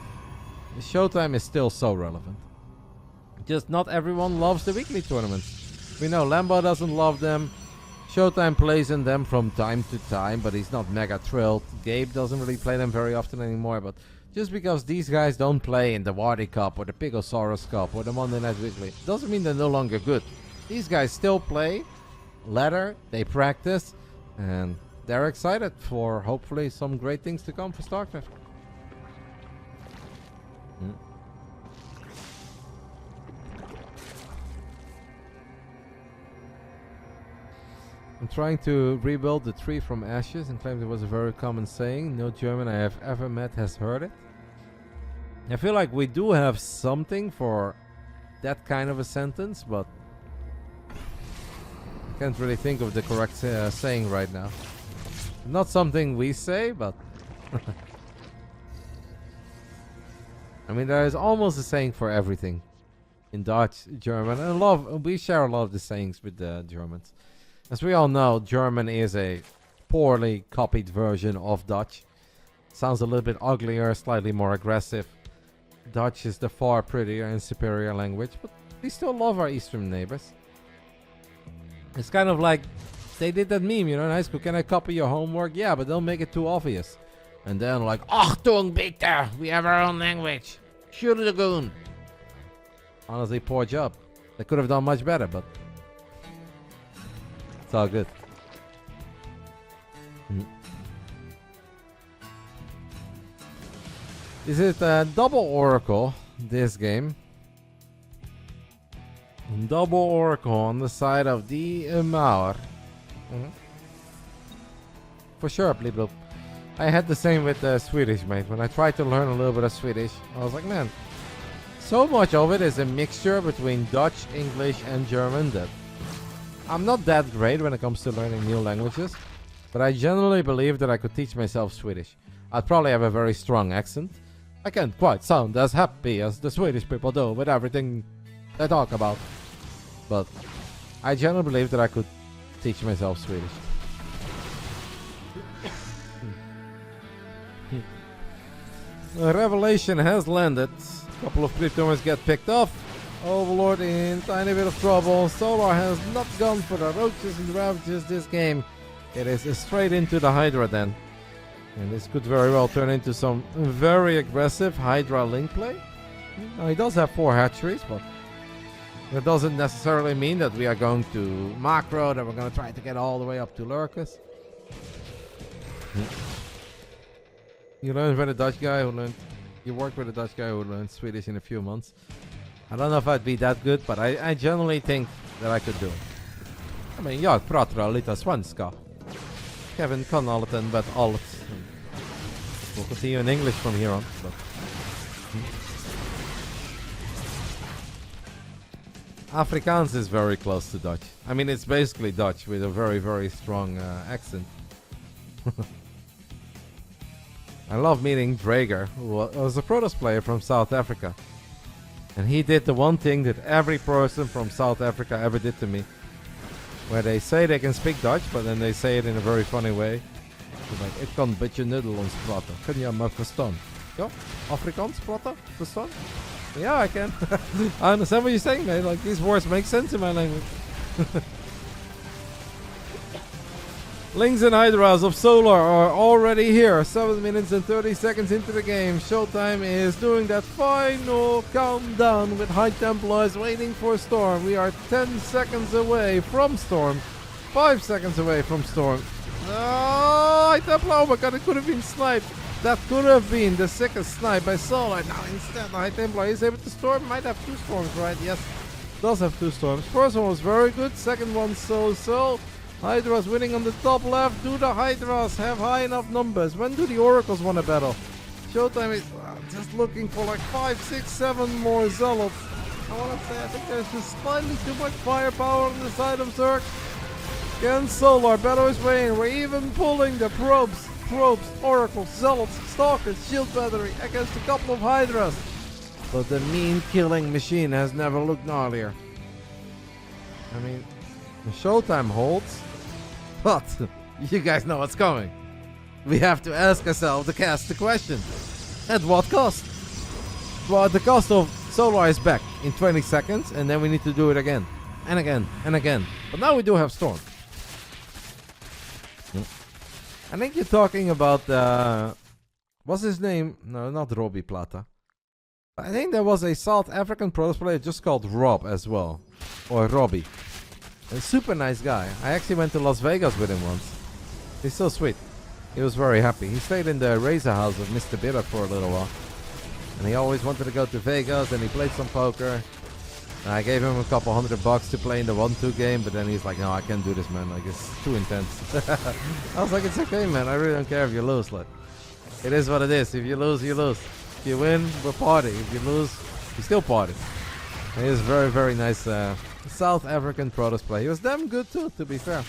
ShoWTimE is still so relevant. Just not everyone loves the weekly tournaments. We know Lambo doesn't love them. ShoWTimE plays in them from time to time, but he's not mega thrilled. Gabe doesn't really play them very often anymore, but just because these guys don't play in the Wardy Cup or the Pigosaurus Cup or the Monday Night Weekly, doesn't mean they're no longer good. These guys still play ladder, they practice, and they're excited for hopefully some great things to come for StarCraft. I'm trying to rebuild the tree from ashes and claimed it was a very common saying. No German I have ever met has heard it. I feel like we do have something for that kind of a sentence, but I can't really think of the correct saying right now. Not something we say, but I mean, there is almost a saying for everything in Dutch, German, and we share a lot of the sayings with the Germans. As we all know, German is a poorly copied version of Dutch. Sounds a little bit uglier, slightly more aggressive. Dutch is the far prettier and superior language, but we still love our eastern neighbors. It's kind of like They did that meme, you know, in high school. Can I copy your homework? Yeah, but don't make it too obvious. And then like, Achtung, Victor, we have our own language. Shoot the goon. Honestly, poor job. They could have done much better, but it's all good. This is a double oracle, this game. Double oracle on the side of the Mauer. For sure, Blibloop. I had the same with Swedish, mate. When I tried to learn a little bit of Swedish, I was like, man, so much of it is a mixture between Dutch, English, and German that I'm not that great when it comes to learning new languages. But I genuinely believe that I could teach myself Swedish. I'd probably have a very strong accent. I can't quite sound as happy as the Swedish people do with everything they talk about. But I genuinely believe that I could teach myself Swedish. The revelation has landed. A couple of cryptomers get picked off. Overlord in tiny bit of trouble. Solar has not gone for the roaches and ravages this game. It is straight into the Hydra then. And this could very well turn into some very aggressive Hydra link play. Now, he does have 4 hatcheries, but that doesn't necessarily mean that we are going to macro, that we're going to try to get all the way up to Lurkus. You learned with a Dutch guy who learned... You worked with a Dutch guy who learned Swedish in a few months. I don't know if I'd be that good, but I genuinely think that I could do it. I mean, jag pratar lite svenska. Kevin kan allt and but allt. We'll continue in English from here on. But. Afrikaans is very close to Dutch. I mean, it's basically Dutch with a very, very strong accent. I love meeting Draeger, who was a Protoss player from South Africa. And he did the one thing that every person from South Africa ever did to me. Where they say they can speak Dutch, but then they say it in a very funny way. Like, ik kan een beetje Nederlands praten. Kun je me verstaan? Ja? Afrikaans praten? Verstaan? Yeah, I can. I understand what you're saying, man. Like, these words make sense in my language. Lings and Hydras of Solar are already here. 7 minutes and 30 seconds into the game. ShoWTimE is doing that final countdown with High Templars waiting for Storm. We are 10 seconds away from Storm. 5 seconds away from Storm. Oh, High Templar. Oh my god, it could have been sniped. That could have been the sickest snipe by Solar. Now instead, the High Templar is able to storm. Might have 2 storms, right? Yes, does have 2 storms. First one was very good. Second one so-so. Hydras winning on the top left. Do the Hydras have high enough numbers? When do the Oracles want a battle? ShoWTimE is just looking for like 5, 6, 7 more Zealots. I want to say I think there's just slightly too much firepower on the side of Zerg. Again, Solar, battle is weighing. We're even pulling the probes, Oracles, Zealots, Stalkers, Shield Battery against a couple of Hydras. But the mean killing machine has never looked gnarlier. I mean, the ShoWTimE holds. But you guys know what's coming. We have to ask ourselves to cast the question. At what cost? Well, the cost of Solar is back in 20 seconds, and then we need to do it again. And again, and again. But now we do have Storm. I think you're talking about, what's his name? No, not Robbie Plata. I think there was a South African Protoss player just called Rob as well. Or Robbie. A super nice guy. I actually went to Las Vegas with him once. He's so sweet. He was very happy. He stayed in the Razor house of Mr. Bitter for a little while. And he always wanted to go to Vegas, and he played some poker. And I gave him a couple $100 to play in the 1-2 game, but then he's like, no, I can't do this, man. Like, it's too intense. I was like, it's okay, man. I really don't care if you lose. Like, it is what it is. If you lose, you lose. If you win, we're party. If you lose, we still party. And he was very, very nice South African Protoss player. He was damn good too, to be fair.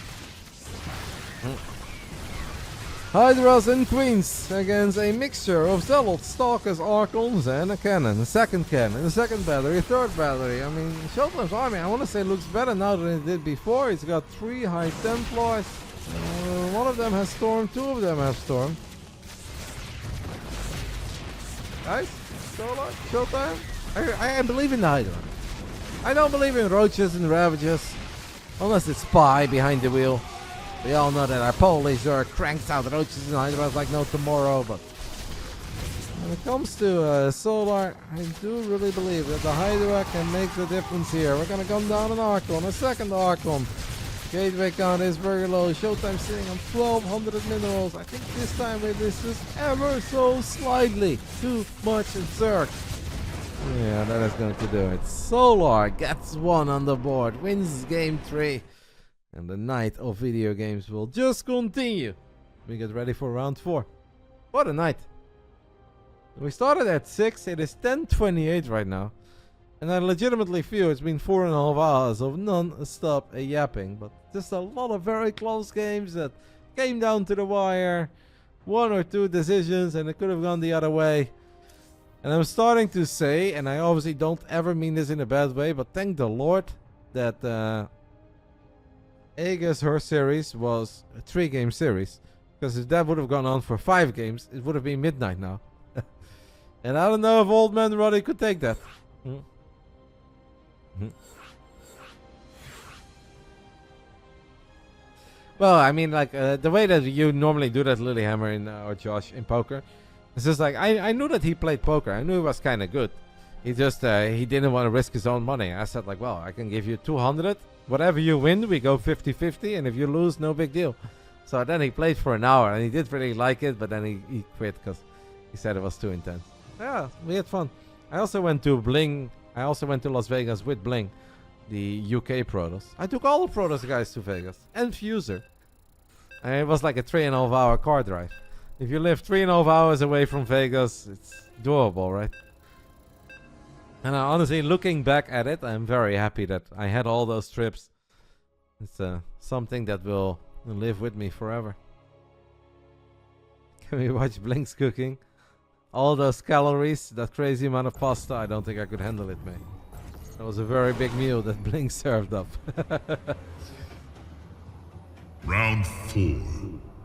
Hydras and Queens against a mixture of Zealots, Stalkers, Archons, and a cannon. A second battery, a third battery. I mean, ShoWTimE's army, I want to say, looks better now than it did before. It's got 3 High Templars. One of them has Storm, 2 of them have Storm. Guys, Solar, ShoWTimE. I believe in the Hydra. I don't believe in roaches and ravages. Unless it's Spy behind the wheel. We all know that our Polish Zerg cranks out roaches and hydras like no tomorrow, but when it comes to Solar, I do really believe that the Hydra can make the difference here. We're gonna come down an Archon, a second Archon. Gateway count is very low. ShoWTimE sitting on 1200 minerals. I think this time it is just ever so slightly too much Zerg. Yeah, that is going to do it. Solar gets one on the board, wins game 3. And the night of video games will just continue. We get ready for round 4. What a night. We started at 6, it is 10:28 right now. And I legitimately feel it's been 4.5 hours of non-stop yapping. But just a lot of very close games that came down to the wire. 1 or 2 decisions and it could have gone the other way. And I'm starting to say, and I obviously don't ever mean this in a bad way, but thank the Lord that Aegis, her series, was a 3-game series. Because if that would have gone on for 5 games, it would have been midnight now. And I don't know if old man Roddy could take that. Well, I mean, like, the way that you normally do that, Lilyhammer or Josh, in poker, it's just like, I knew that he played poker. I knew he was kind of good. He just, he didn't want to risk his own money. I said, like, well, I can give you 200. Whatever you win, we go 50-50. And if you lose, no big deal. So then he played for an hour, and he did really like it, but then he quit because he said it was too intense. Yeah, we had fun. I also went to Bling. I also went to Las Vegas with Bling, the UK Protoss. I took all the Protoss guys to Vegas. And Fuser. And it was like a 3.5 hour car drive. If you live 3.5 hours away from Vegas, it's doable, right? And honestly, looking back at it, I'm very happy that I had all those trips. It's something that will live with me forever. Can we watch Blink's cooking? All those calories, that crazy amount of pasta, I don't think I could handle it, mate. That was a very big meal that Blink served up. Round 4.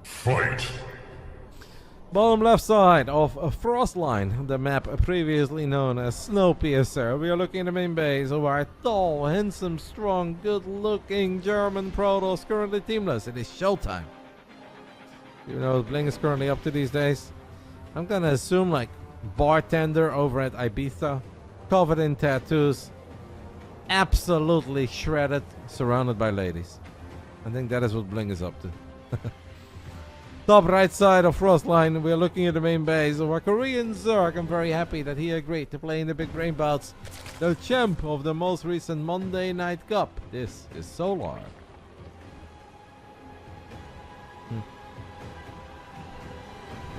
Fight! Bottom left side of Frostline, the map previously known as Snowpiercer. We are looking at the main base of our tall, handsome, strong, good-looking German Protoss, currently teamless. It is ShoWTimE. You know what Blink is currently up to these days? I'm gonna assume like bartender over at Ibiza, covered in tattoos, absolutely shredded, surrounded by ladies. I think that is what Blink is up to. Top right side of Frostline, we are looking at the main base of our Korean Zerg. I'm very happy that he agreed to play in the Big Brain Bouts, the champ of the most recent Monday Night Cup. This is Solar.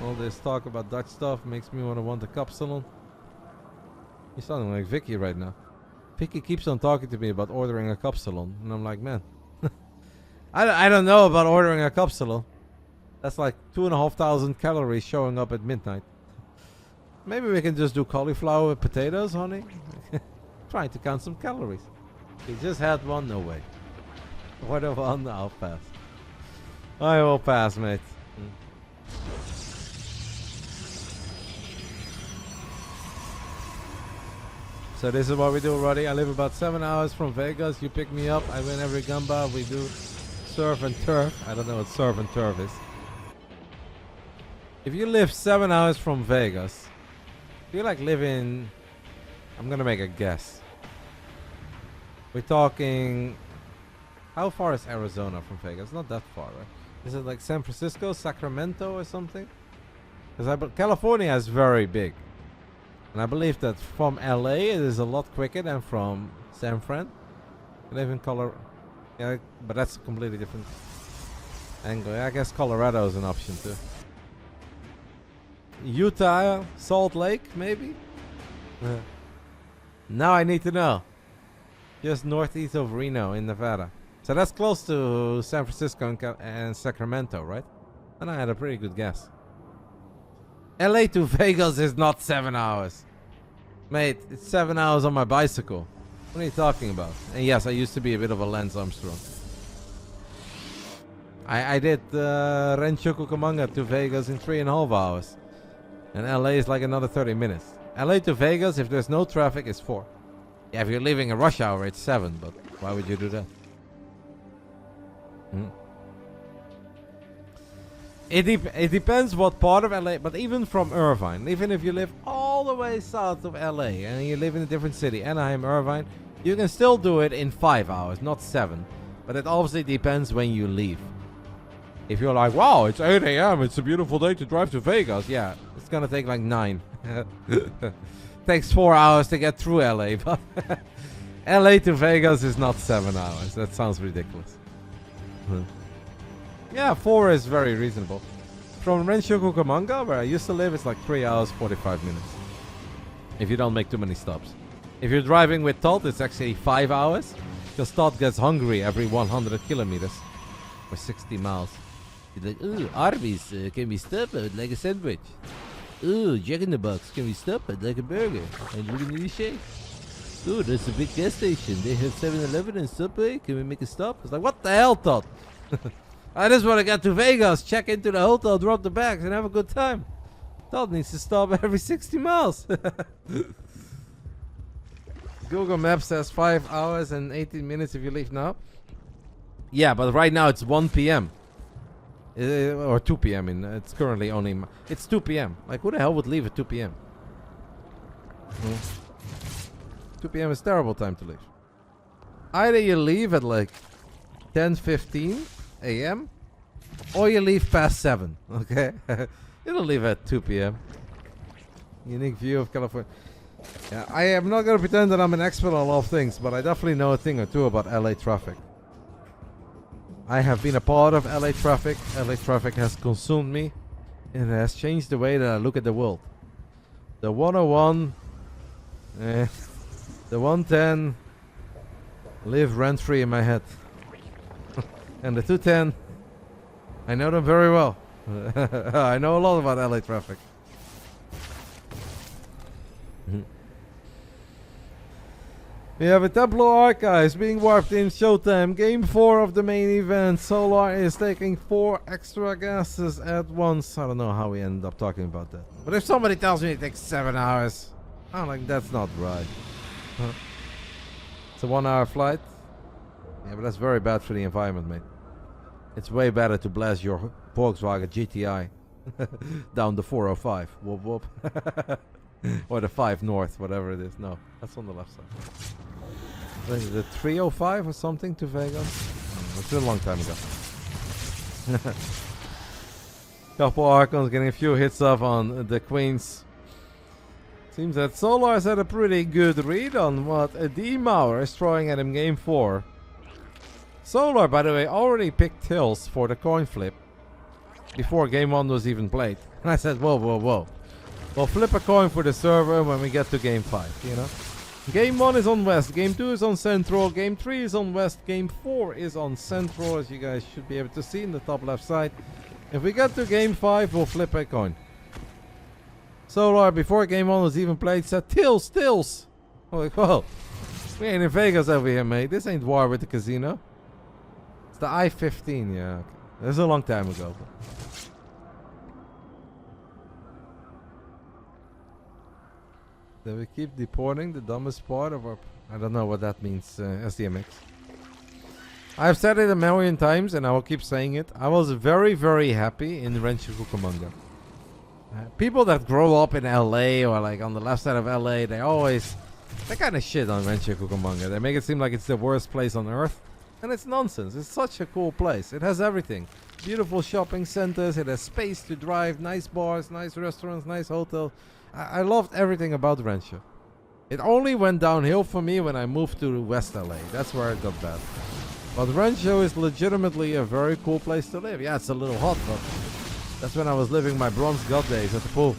All this talk about Dutch stuff makes me want a Kapsalon. You're sounding like Vicky right now. Vicky keeps on talking to me about ordering a Kapsalon, and I'm like, man, I don't know about ordering a Kapsalon. That's like 2,500 calories showing up at midnight. Maybe we can just do cauliflower with potatoes, honey. Trying to count some calories. You just had one, no way. Order one, I'll pass. I will pass, mate. So this is what we do, Roddy. I live about 7 hours from Vegas. You pick me up. I win every gamba. We do surf and turf. I don't know what surf and turf is. If you live 7 hours from Vegas, if you like live in, I'm gonna make a guess. We're talking, how far is Arizona from Vegas? Not that far, right? Is it like San Francisco, Sacramento or something? Because California is very big. And I believe that from LA it is a lot quicker than from San Fran. I live in Colorado. Yeah, but that's a completely different angle. I guess Colorado is an option too. Utah, Salt Lake, maybe? Now I need to know. Just northeast of Reno in Nevada. So that's close to San Francisco and Sacramento, right? And I had a pretty good guess. LA to Vegas is not 7 hours. Mate, it's 7 hours on my bicycle. What are you talking about? And yes, I used to be a bit of a Lance Armstrong. I did Rancho Cucamonga to Vegas in 3.5 hours. And LA is like another 30 minutes. LA to Vegas, if there's no traffic, is 4. Yeah, if you're leaving in rush hour, it's 7. But why would you do that? It depends what part of LA, but even from Irvine, even if you live all the way south of LA and you live in a different city, Anaheim, Irvine, you can still do it in 5 hours, not 7. But it obviously depends when you leave. If you're like, wow, it's 8 a.m., it's a beautiful day to drive to Vegas. Yeah, it's gonna take like 9. Takes 4 hours to get through LA, but LA to Vegas is not 7 hours. That sounds ridiculous. Yeah, 4 is very reasonable. From Rancho Cucamonga, where I used to live, it's like 3 hours, 45 minutes. If you don't make too many stops. If you're driving with Todd, it's actually 5 hours. Because Todd gets hungry every 100 kilometers. Or 60 miles. He's like, ooh, Arby's, can we stop it like a sandwich? Ooh, Jack in the Box, can we stop it like a burger? And we're gonna need a shake. Ooh, there's a big gas station. They have 7-Eleven and Subway. Can we make a stop? It's like, what the hell, Todd? I just want to get to Vegas, check into the hotel, drop the bags, and have a good time. Todd needs to stop every 60 miles. Google Maps says 5 hours and 18 minutes if you leave now. Yeah, but right now it's 1 p.m. Or 2 p.m. It's currently only... It's 2 p.m. Like, who the hell would leave at 2 p.m.? 2 p.m. is a terrible time to leave. Either you leave at like 10:15 a.m. or you leave past 7, okay? You don't leave at 2 p.m. Unique view of California. Yeah, I am not going to pretend that I'm an expert on a lot of things, but I definitely know a thing or two about LA traffic. I have been a part of LA traffic. LA traffic has consumed me. It has changed the way that I look at the world. The 101, the 110 live rent-free in my head. And the 210, I know them very well. I know a lot about LA traffic. We have a Templar Archives being warped in ShoWTimE. Game 4 of the main event. Solar is taking 4 extra gases at once. I don't know how we end up talking about that. But if somebody tells me it takes 7 hours, I'm like, that's not right. Huh? It's a 1-hour flight. Yeah, but that's very bad for the environment, mate. It's way better to blast your Volkswagen GTI down the 405. Whoop whoop. Or the 5 North, whatever it is. No, that's on the left side. What is it, 305 or something to Vegas? It's been a long time ago. Couple Archons getting a few hits off on the Queens. Seems that Solar's had a pretty good read on what D-Mauer is throwing at him game 4. Solar, by the way, already picked Hills for the coin flip before game 1 was even played. And I said, whoa, whoa, whoa. We'll flip a coin for the server when we get to game 5, you know? Game 1 is on West, Game 2 is on Central, Game 3 is on West, Game 4 is on Central, as you guys should be able to see in the top left side. If we get to Game 5, we'll flip a coin. Solar, before Game 1 was even played, said, Tills, Tills! I'm like, whoa, we ain't in Vegas over here, mate. This ain't war with the casino. It's the I-15, yeah. Okay. This is a long time ago. We keep deporting the dumbest part of our... I don't know what that means, SDMX. I've said it a million times and I will keep saying it. I was very, very happy in Rancho Cucamonga. People that grow up in LA or like on the left side of LA, they kind of shit on Rancho Cucamonga. They make it seem like it's the worst place on earth. And it's nonsense. It's such a cool place. It has everything. Beautiful shopping centers. It has space to drive. Nice bars, nice restaurants, nice hotels. I loved everything about Rancho. It only went downhill for me when I moved to West LA. That's where it got bad. But Rancho is legitimately a very cool place to live. Yeah, it's a little hot, but that's when I was living my Bronze God days at the pool.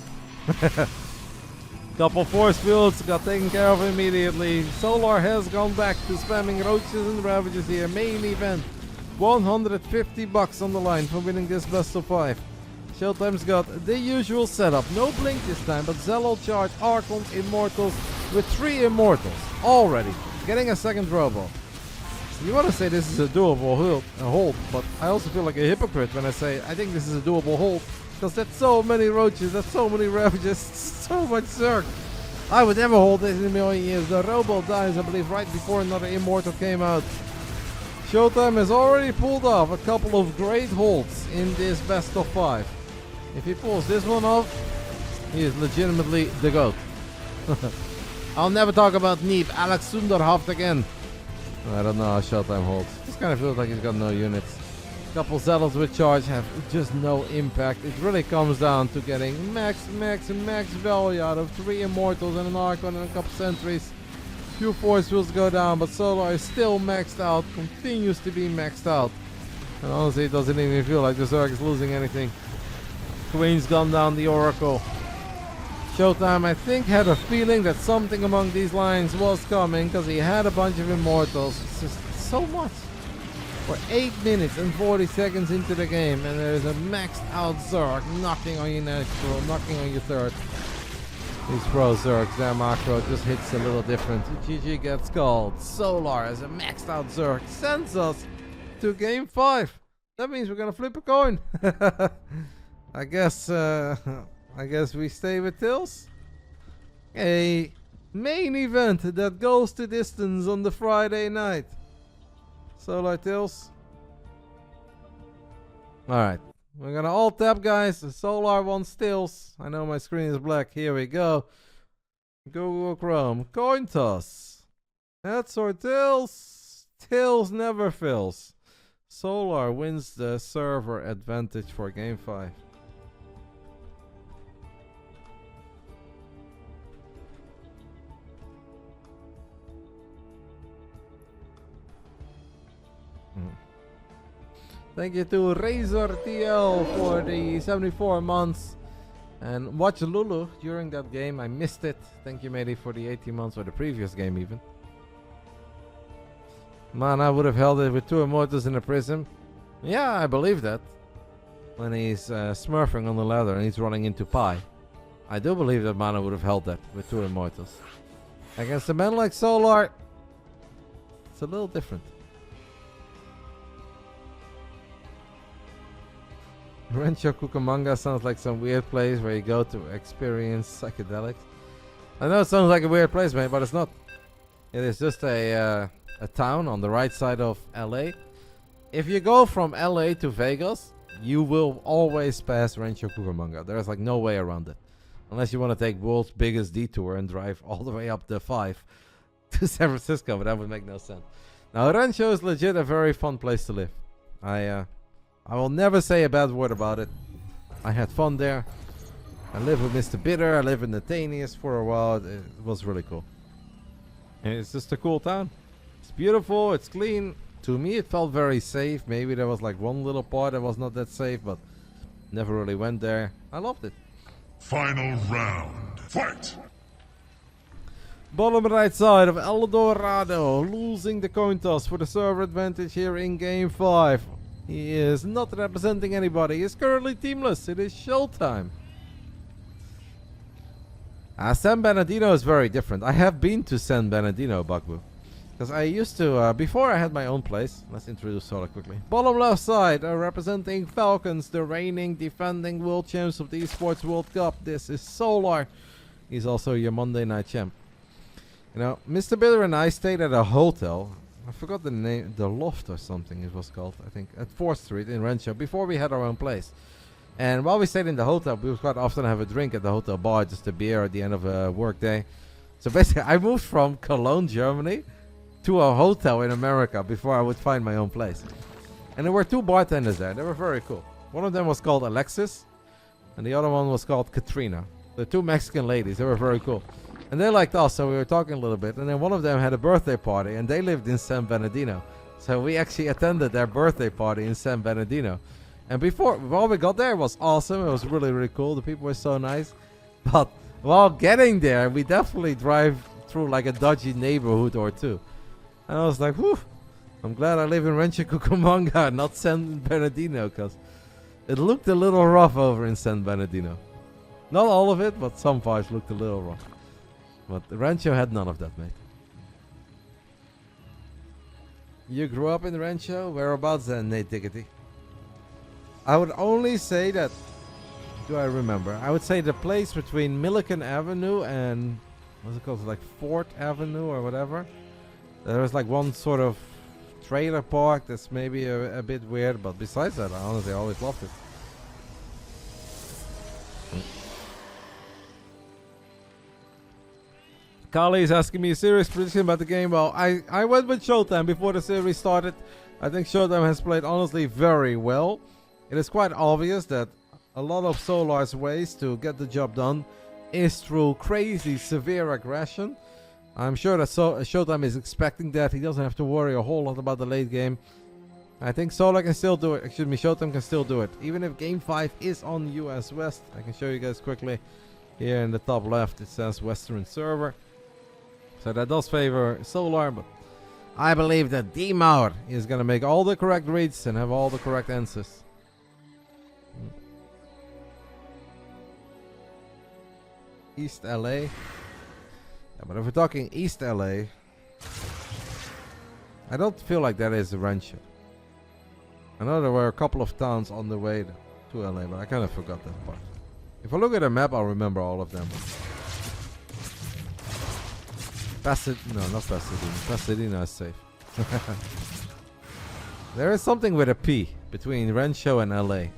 Couple force fields got taken care of immediately. Solar has gone back to spamming roaches and ravages here. Main event. $150 on the line for winning this best of 5. ShoWTimE's got the usual setup. No blink this time, but Zello charge, Archons, Immortals with 3 Immortals already. Getting a second robot. You want to say this is a doable hold, but I also feel like a hypocrite when I say I think this is a doable hold. Because that's so many roaches, that's so many ravages, so much Zerg. I would never hold this in a million years. The robot dies, I believe, right before another Immortal came out. ShoWTimE has already pulled off a couple of great holds in this best of 5. If he pulls this one off, he is legitimately the GOAT. I'll never talk about Neep, Alex Sunderhoft again. I don't know how ShoWTimE holds. This kind of feels like he's got no units. Couple Zealots with charge have just no impact. It really comes down to getting max value out of 3 Immortals and an Archon and a couple Sentries. Few force fields go down, but Solar is still maxed out, continues to be maxed out. And honestly, it doesn't even feel like the Zerg is losing anything. Queen's gone down the Oracle. ShoWTimE, I think, had a feeling that something among these lines was coming because he had a bunch of Immortals. It's just so much. We're 8 minutes and 40 seconds into the game, and there's a maxed out Zerg knocking on your next pro, knocking on your third. These pro Zergs, their macro just hits a little different. GG gets called. Solar as a maxed out Zerg sends us to game 5. That means we're gonna flip a coin. I guess we stay with Tills. A main event that goes the distance on the Friday night. Solar Tills. Alright. We're gonna alt tab, guys. Solar wants Tills. I know my screen is black. Here we go. Google Chrome. Coin toss. Heads or Tills? Tills never fails. Solar wins the server advantage for game 5. Thank you to Razor TL for the 74 months. And watch Lulu during that game. I missed it. Thank you, matey, for the 18 months or the previous game even. Man, I would have held it with 2 Immortals in a Prism. Yeah, I believe that. When he's smurfing on the ladder and he's running into Pi. I do believe that Mana would have held that with 2 Immortals. Against a man like Solar, it's a little different. Rancho Cucamonga sounds like some weird place where you go to experience psychedelics. I know it sounds like a weird place, mate, but it's not. It is just a town on the right side of LA. If you go from LA to Vegas, you will always pass Rancho Cucamonga. There's like no way around it. Unless you want to take world's biggest detour and drive all the way up the 5 to San Francisco, but that would make no sense. Now, Rancho is legit a very fun place to live. I will never say a bad word about it. I had fun there. I lived with Mr. Bitter. I lived in Nathanias for a while. It was really cool. And it's just a cool town. It's beautiful. It's clean. To me, it felt very safe. Maybe there was like one little part that was not that safe, but never really went there. I loved it. Final round. Fight! Bottom right side of El Dorado losing the coin toss for the server advantage here in game 5. He is not representing anybody. He is currently teamless. It is ShoWTimE. San Bernardino is very different. I have been to San Bernardino, Bugbu. Because I used to, before I had my own place. Let's introduce Solar quickly. Bottom left side, representing Falcons, the reigning, defending world champs of the Esports World Cup. This is Solar. He's also your Monday night champ. You know, Mr. Bitter and I stayed at a hotel. I forgot the name, the Loft or something it was called, I think, at 4th Street in Rancho, before we had our own place. And while we stayed in the hotel, we would quite often have a drink at the hotel bar, just a beer at the end of a work day. So basically, I moved from Cologne, Germany, to a hotel in America before I would find my own place. And there were 2 bartenders there. They were very cool. One of them was called Alexis, and the other one was called Katrina. The 2 Mexican ladies. They were very cool. And they liked us, so we were talking a little bit. And then one of them had a birthday party, and they lived in San Bernardino. So we actually attended their birthday party in San Bernardino. And while we got there, it was awesome. It was really, really cool. The people were so nice. But while getting there, we definitely drive through like a dodgy neighborhood or 2. And I was like, whew, I'm glad I live in Rancho Cucamonga, not San Bernardino, because it looked a little rough over in San Bernardino. Not all of it, but some parts looked a little rough. But Rancho had none of that, mate. You grew up in Rancho? Whereabouts then, Nate Diggity? I would only say that... Do I remember? I would say the place between Milliken Avenue and... What's it called? Like 4th Avenue or whatever? There was like one sort of trailer park. That's maybe a bit weird, but besides that, I honestly always loved it. Carly is asking me a serious prediction about the game. Well, I went with ShoWTimE before the series started. I think ShoWTimE has played honestly very well. It is quite obvious that a lot of Solar's ways to get the job done is through crazy severe aggression. I'm sure that ShoWTimE is expecting that. He doesn't have to worry a whole lot about the late game. I think Solar can still do it. Excuse me, ShoWTimE can still do it. Even if Game 5 is on US West. I can show you guys quickly. Here in the top left it says Western server. So that does favor Solar, but I believe that D-Maur is going to make all the correct reads and have all the correct answers. East LA. Yeah, but if we're talking East LA, I don't feel like that is a Rancho. I know there were a couple of towns on the way to LA, but I kind of forgot that part. If I look at a map, I'll remember all of them. No, not Pasadena. Pasadena is safe. There is something with a P between Rancho and LA.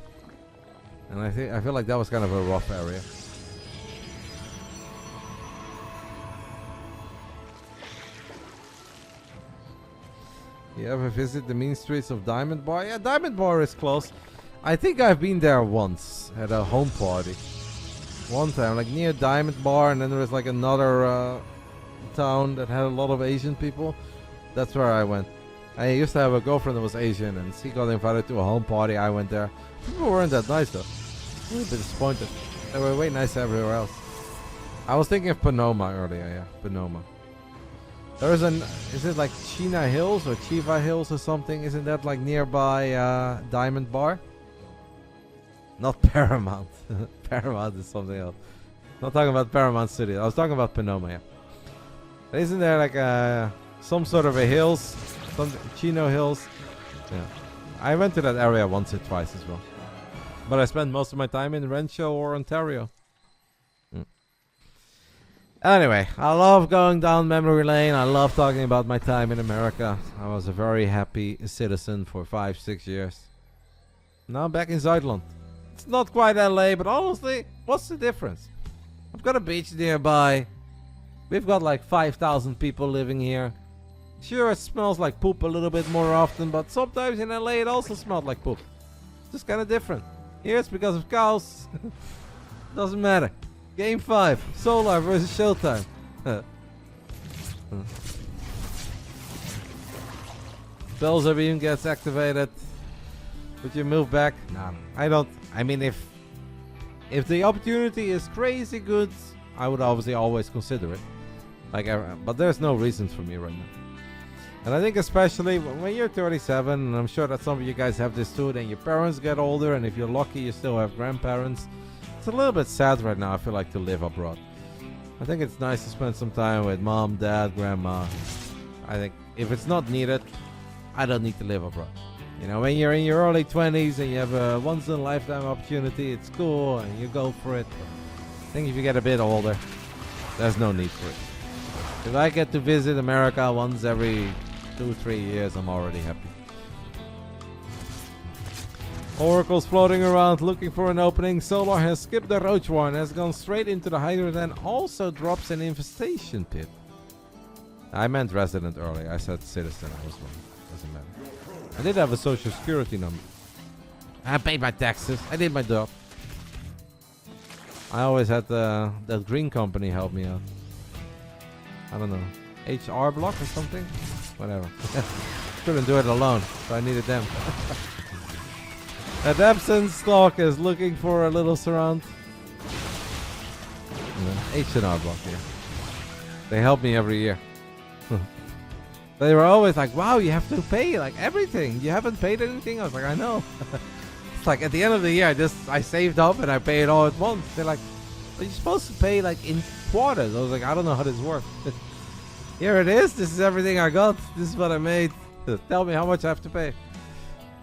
And I feel like that was kind of a rough area. You ever visit the mean streets of Diamond Bar? Yeah, Diamond Bar is close. I think I've been there once at a home party. One time, like near Diamond Bar, and then there was like another town that had a lot of Asian people. That's where I went. I used to have a girlfriend that was Asian, and she got invited to a home party. I went there. People weren't that nice though. A little bit disappointed. They were way nicer everywhere else. I was thinking of Panoma earlier. Yeah, Panoma. There is is it like China Hills or Chiva Hills or something? Isn't that like nearby Diamond Bar? Not Paramount. Paramount is something else. Not talking about Paramount City. I was talking about Panoma, yeah. Isn't there like some sort of a hills? Some Chino Hills? Yeah. I went to that area once or twice as well. But I spent most of my time in Rancho or Ontario. Anyway, I love going down memory lane. I love talking about my time in America. I was a very happy citizen for 5-6 years. Now I'm back in Zuidland. It's not quite LA, but honestly, what's the difference? I've got a beach nearby. We've got like 5,000 people living here. Sure, it smells like poop a little bit more often, but sometimes in LA it also smelled like poop. Just kind of different. Here it's because of cows. Doesn't matter. Game 5, Solar versus ShoWTimE. Belzer beam gets activated. Would you move back? No, I don't. I mean, if the opportunity is crazy good, I would obviously always consider it. Like, but there's no reasons for me right now. And I think especially when you're 37, and I'm sure that some of you guys have this too, then your parents get older, and if you're lucky, you still have grandparents. It's a little bit sad right now, I feel like, to live abroad. I think it's nice to spend some time with mom, dad, grandma. I think if it's not needed, I don't need to live abroad. You know, when you're in your early 20s and you have a once-in-a-lifetime opportunity, it's cool and you go for it. But I think if you get a bit older, there's no need for it. If I get to visit America once every 2-3 years, I'm already happy. Oracle's floating around looking for an opening. Solar has skipped the Roach War and has gone straight into the Hydra, then also drops an infestation pit. I meant resident earlier. I said citizen. I was wrong. Doesn't matter. I did have a social security number. I paid my taxes. I did my job. I always had that green company help me out. I don't know. HR block or something? Whatever. Couldn't do it alone, so I needed them. Adapson Stock is looking for a little surround. H&R block here. They help me every year. They were always like, wow, you have to pay like everything. You haven't paid anything? I was like, I know. It's like at the end of the year, I saved up and I pay it all at once. They're like, but you're supposed to pay like in quarters. I was like, I don't know how this works. Here it is. This is everything I got. This is what I made. Tell me how much I have to pay.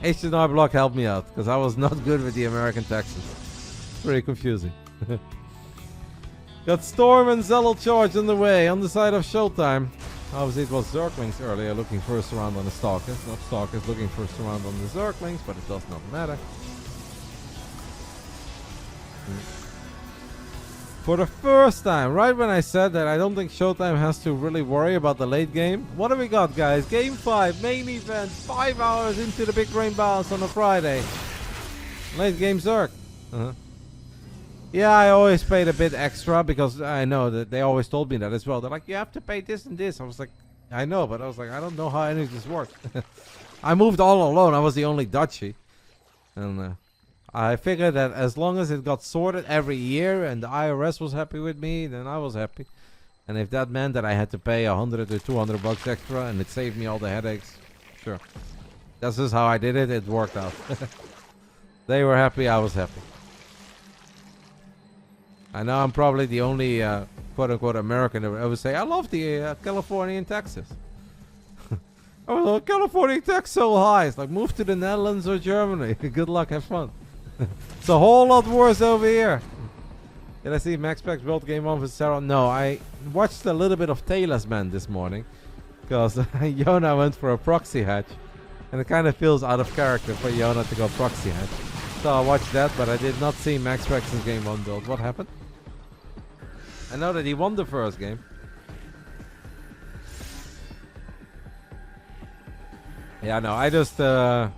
H&R Block helped me out because I was not good with the American taxes. Pretty confusing. Got Storm and Zello Charge on the way on the side of ShoWTimE. Obviously it was Zerglings earlier looking first round on the Stalkers, not Stalkers looking first round on the Zerglings, but it does not matter. For the first time, right when I said that I don't think ShoWTimE has to really worry about the late game. What do we got, guys? Game 5, main event, 5 hours into the Big Brain Bouts on a Friday. Late game Zerg. Yeah, I always paid a bit extra because I know that they always told me that as well. They're like, you have to pay this and this. I was like, I know, but I was like, I don't know how any of this works. I moved all alone. I was the only Dutchie. And I figured that as long as it got sorted every year and the IRS was happy with me, then I was happy. And if that meant that I had to pay 100 or 200 bucks extra and it saved me all the headaches, sure. That's just how I did it. It worked out. They were happy. I was happy. I know I'm probably the only quote-unquote American that would ever say, I love the California and Texas. Oh, California tax so high. It's like, move to the Netherlands or Germany. Good luck, have fun. It's a whole lot worse over here. Did I see Max Pack's World Game 1 for Sarah? No, I watched a little bit of Taylor's Man this morning. Because Yona went for a proxy hatch. And it kind of feels out of character for Yona to go proxy hatch. So I watched that, but I did not see Max Pack's Game 1 build. What happened? I know that he won the first game. Yeah, no, I just, I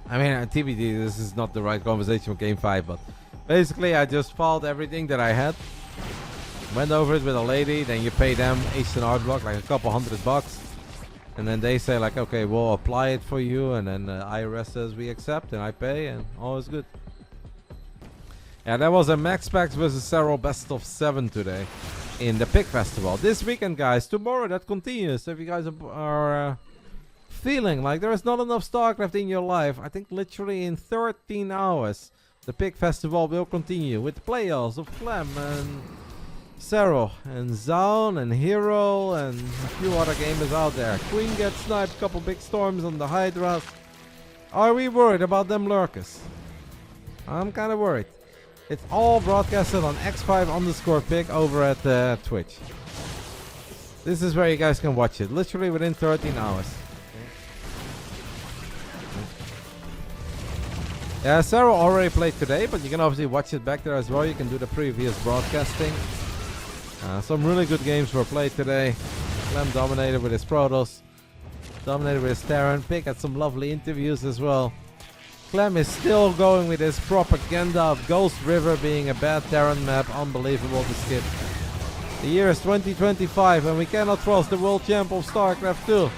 mean, TBD, this is not the right conversation for Game 5, but basically I just filed everything that I had, went over it with a lady, then you pay them H&R block, like a couple $100, and then they say like, okay, we'll apply it for you, and then IRS says we accept, and I pay, and all is good. Yeah, that was a Max Packs versus Cero best of 7 today in the Pig Festival. This weekend, guys, tomorrow that continues, so if you guys are feeling like there is not enough Starcraft in your life, I think literally in 13 hours the Pig Festival will continue with playoffs of Clem and Cero and Zaun and Hero and a few other gamers out there. Queen gets sniped, couple big storms on the Hydras. Are we worried about them lurkers? I'm kind of worried. It's all broadcasted on X5_Pig over at Twitch. This is where you guys can watch it, literally within 13 hours. Yeah, Sarah already played today, but you can obviously watch it back there as well. You can do the previous broadcasting. Some really good games were played today. Clem dominated with his Protoss. Dominated with his Terran. Pig had some lovely interviews as well. Clem is still going with his propaganda of Ghost River being a bad Terran map. Unbelievable to skip. The year is 2025 and we cannot trust the world champ of Starcraft 2.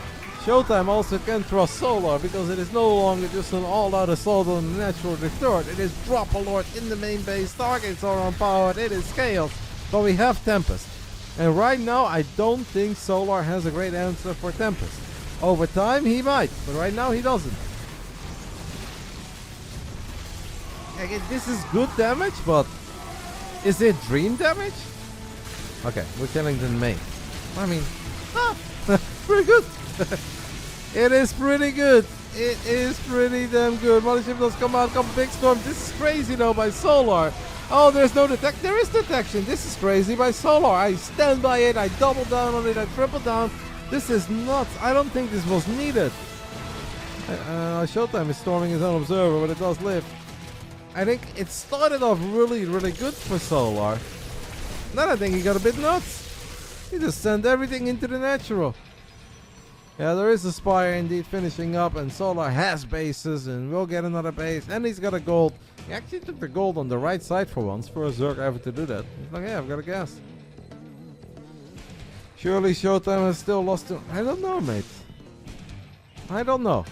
ShoWTimE also can trust Solar because it is no longer just an all-out assault on the natural retort. It is drop alert in the main base, targets are unpowered, it is chaos, but we have Tempest. And right now I don't think Solar has a great answer for Tempest. Over time he might, but right now he doesn't. Again, this is good damage, but is it dream damage? Okay, we're killing the main. I mean, pretty good. It is pretty good. It is pretty damn good. Mothership does come out, couple big storms. This is crazy though by Solar. Oh, there's no detect. There is detection. This is crazy by Solar. I stand by it. I double down on it. I triple down. This is nuts. I don't think this was needed. ShoWTimE is storming his own observer, but it does live. I think it started off really, really good for Solar. Then I think he got a bit nuts. He just sent everything into the natural. Yeah, there is a Spire indeed finishing up, and Solar has bases, and will get another base, and he's got a gold. He actually took the gold on the right side for once, for a Zerg ever to do that. He's like, yeah, I've got a gas. Surely ShoWTimE has still lost to... I don't know, mate. I don't know.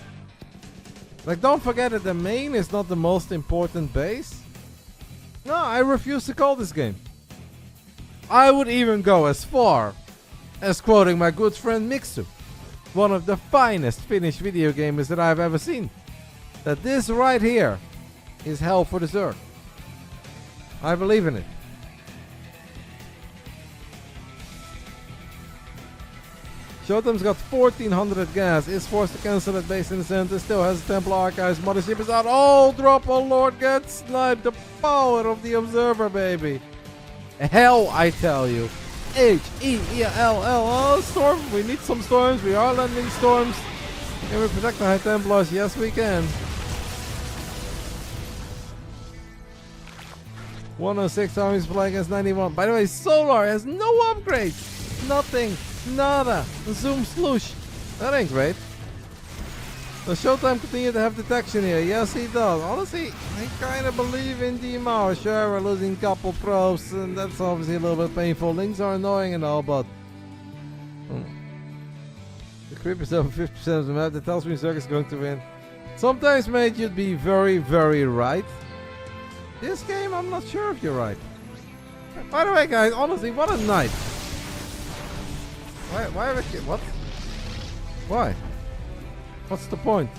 Like, don't forget that the main is not the most important base. No, I refuse to call this game. I would even go as far as quoting my good friend Mixu, one of the finest Finnish video gamers that I've ever seen, that this right here is hell for the Zerg. I believe in it. ShoWTimE's got 1400 gas, is forced to cancel that base in the center, still has Templar Archives, Mothership is out. Oh, drop a Lord gets sniped. The power of the Observer, baby. Hell, I tell you. S-H-E-E-L-L. Oh, storm. We need some storms. We are landing storms. Can we protect the High Templars? Yes, we can. 106 armies playing against 91. By the way, Solar has no upgrades. Nothing. Nada. Zoom sloosh. That ain't great. Does ShoWTimE continue to have detection here? Yes, he does. Honestly, I kind of believe in Demar. Sure, we're losing a couple probes, and that's obviously a little bit painful. Links are annoying and all, but... The creep is over 50% of the map. That tells me Zerg is going to win. Sometimes, mate, you'd be very, very right. This game, I'm not sure if you're right. By the way, guys, honestly, what a night. Why have a kid? What? Why? What's the point?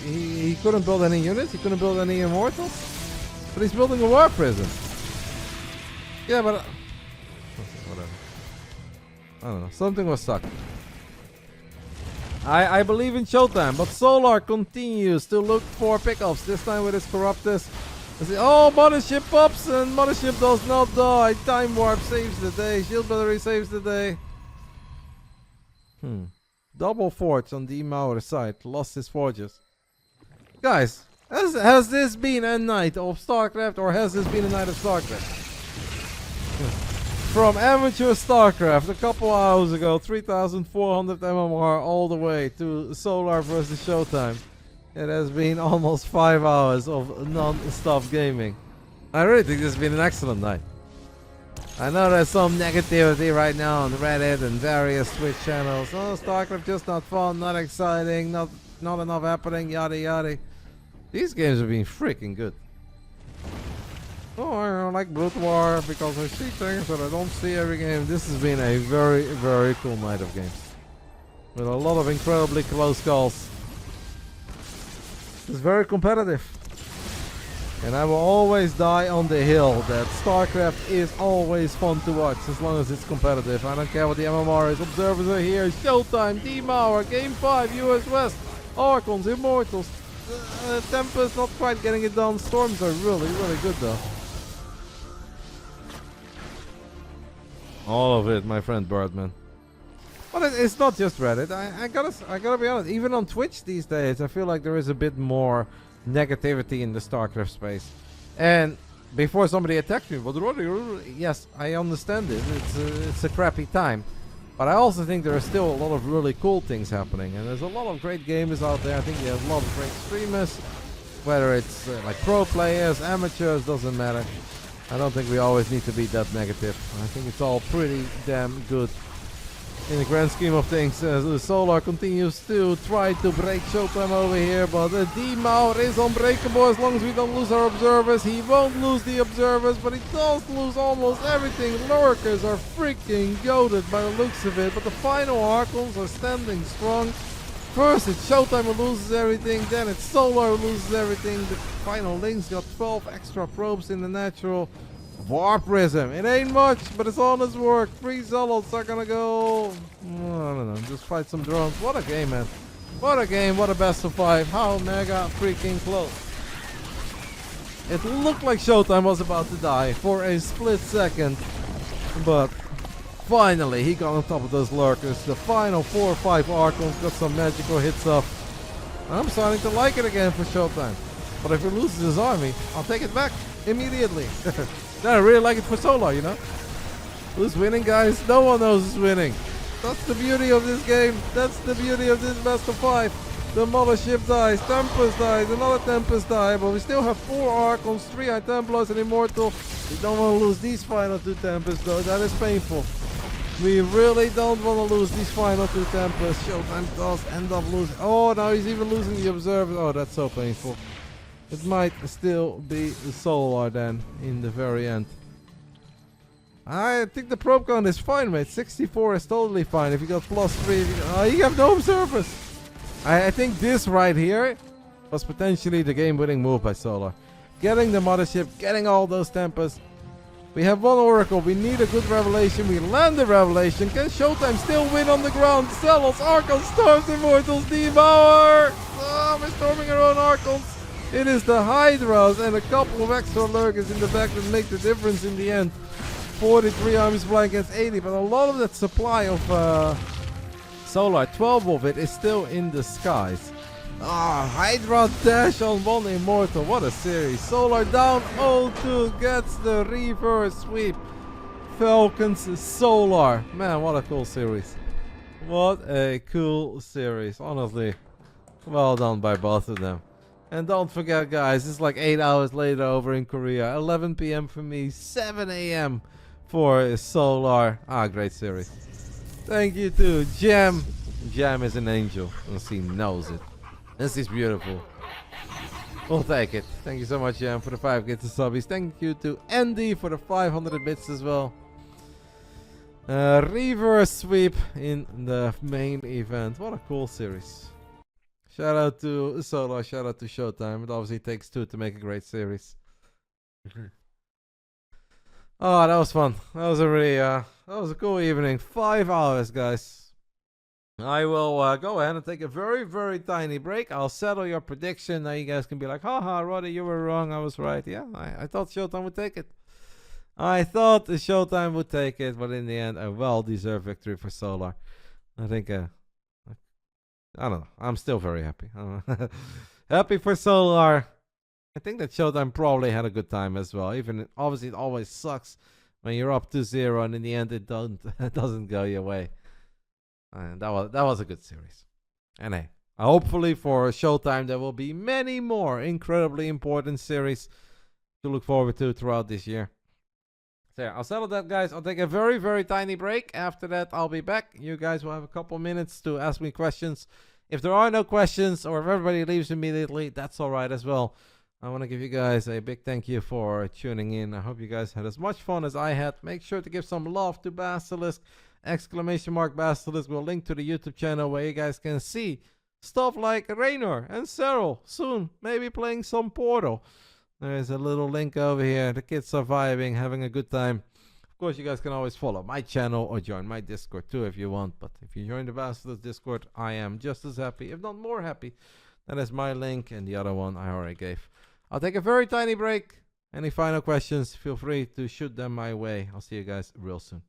He couldn't build any units, he couldn't build any immortals, but he's building a war prison. Yeah, but whatever. I don't know. Something was stuck. I believe in ShoWTimE, but Solar continues to look for pickups. This time with his Corruptus. Oh, Mothership pops and Mothership does not die. Time Warp saves the day. Shield Battery saves the day. Double forge on the Mauer side. Lost his forges. Guys, has this been a night of Starcraft or has this been a night of Starcraft? From amateur Starcraft a couple hours ago, 3,400 MMR all the way to Solar versus ShoWTimE. It has been almost 5 hours of non-stop gaming. I really think this has been an excellent night. I know there's some negativity right now on Reddit and various Twitch channels. Oh, Starcraft just not fun, not exciting, not enough happening, yada yada. These games have been freaking good. Oh, I like Brood War because I see things that I don't see every game. This has been a very, very cool night of games. With a lot of incredibly close calls. It's very competitive. And I will always die on the hill that Starcraft is always fun to watch as long as it's competitive. I don't care what the MMR is. Observers are here. ShoWTimE, D-Mauer, Game 5, US West, Archons, Immortals. Tempest not quite getting it done. Storms are really, really good though. All of it, my friend Birdman. But it's not just Reddit. I gotta be honest. Even on Twitch these days, I feel like there is a bit more negativity in the Starcraft space. And before somebody attacks me, but yes, I understand it. It's a crappy time. But I also think there are still a lot of really cool things happening. And there's a lot of great gamers out there. I think you have a lot of great streamers. Whether it's like pro players, amateurs, doesn't matter. I don't think we always need to be that negative. I think it's all pretty damn good. In the grand scheme of things, Solar continues to try to break ShoWTimE over here, but D-Mauer is unbreakable as long as we don't lose our observers. He won't lose the observers, but he does lose almost everything. Lurkers are freaking goated by the looks of it, but the final Archons are standing strong. First it's ShoWTimE who loses everything, then it's Solar who loses everything. The final Link's got 12 extra probes in the natural. War Prism. It ain't much, but it's honest work. 3 Zealots are gonna go... I don't know, just fight some drones. What a game, man. What a game, what a best of 5. How mega freaking close. It looked like ShoWTimE was about to die for a split second. But finally, he got on top of those lurkers. The final 4 or 5 Archons got some magical hits up. I'm starting to like it again for ShoWTimE. But if he loses his army, I'll take it back immediately. I really like it for Solar, you know? Who's winning, guys? No one knows who's winning. That's the beauty of this game. That's the beauty of this best of 5. The Mothership dies, Tempest dies, another Tempest dies, but we still have 4 Archons, 3 High Templars, and Immortal. We don't want to lose these final 2 Tempests, though. That is painful. We really don't want to lose these final 2 Tempests. ShoWTimE does end up losing. Oh, now he's even losing the Observers. Oh, that's so painful. It might still be Solar then, in the very end. I think the probe count is fine, mate. 64 is totally fine. If you got +3, you have no observers. I think this right here was potentially the game-winning move by Solar. Getting the Mothership, getting all those Tempests. We have 1 Oracle. We need a good Revelation. We land the Revelation. Can ShoWTimE still win on the ground? Zealots, Archons, Storms, Immortals, Devour! Oh, we're storming our own Archons. It is the Hydras and a couple of extra lurkers in the back that make the difference in the end. 43 armies flying against 80, but a lot of that supply of Solar, 12 of it is still in the skies. Hydra dash on 1 Immortal. What a series. Solar down 0-2 gets the reverse sweep. Falcons Solar. Man, what a cool series. What a cool series. Honestly, well done by both of them. And don't forget, guys, it's like 8 hours later over in Korea. 11 p.m. for me, 7 a.m. for Solar. Great series. Thank you to Jam. Jam is an angel, and she knows it. This is beautiful. We'll take it. Thank you so much, Jam, for the 5 gifts of subbies. Thank you to Andy for the 500 bits as well. Reverse sweep in the main event. What a cool series. Shout out to Solar, shout out to ShoWTimE. It obviously takes 2 to make a great series. Oh, that was fun. That was a really, that was a cool evening. 5 hours, guys. I will go ahead and take a very, very tiny break. I'll settle your prediction. Now you guys can be like, haha, Roddy, you were wrong. I was right. Yeah, I thought ShoWTimE would take it. I thought the ShoWTimE would take it, but in the end, a well-deserved victory for Solar. I think, I don't know. I'm still very happy. Happy for Solar. I think that ShoWTimE probably had a good time as well. Even obviously, it always sucks when you're up 2-0 and in the end it doesn't go your way. And that was a good series. And hey, hopefully for ShoWTimE there will be many more incredibly important series to look forward to throughout this year. So yeah, I'll settle that, guys. I'll take a very, very tiny break. After that, I'll be back. You guys will have a couple minutes to ask me questions. If there are no questions or if everybody leaves immediately, that's all right as well. I want to give you guys a big thank you for tuning in. I hope you guys had as much fun as I had. Make sure to give some love to Basilisk. !Basilisk will link to the YouTube channel where you guys can see stuff like Raynor and Cyril soon. Maybe playing some Portal. There's a little link over here. The kids surviving, having a good time. Of course, you guys can always follow my channel or join my Discord too if you want. But if you join the Basilisk Discord, I am just as happy, if not more happy. That is my link, and the other one I already gave. I'll take a very tiny break. Any final questions, feel free to shoot them my way. I'll see you guys real soon.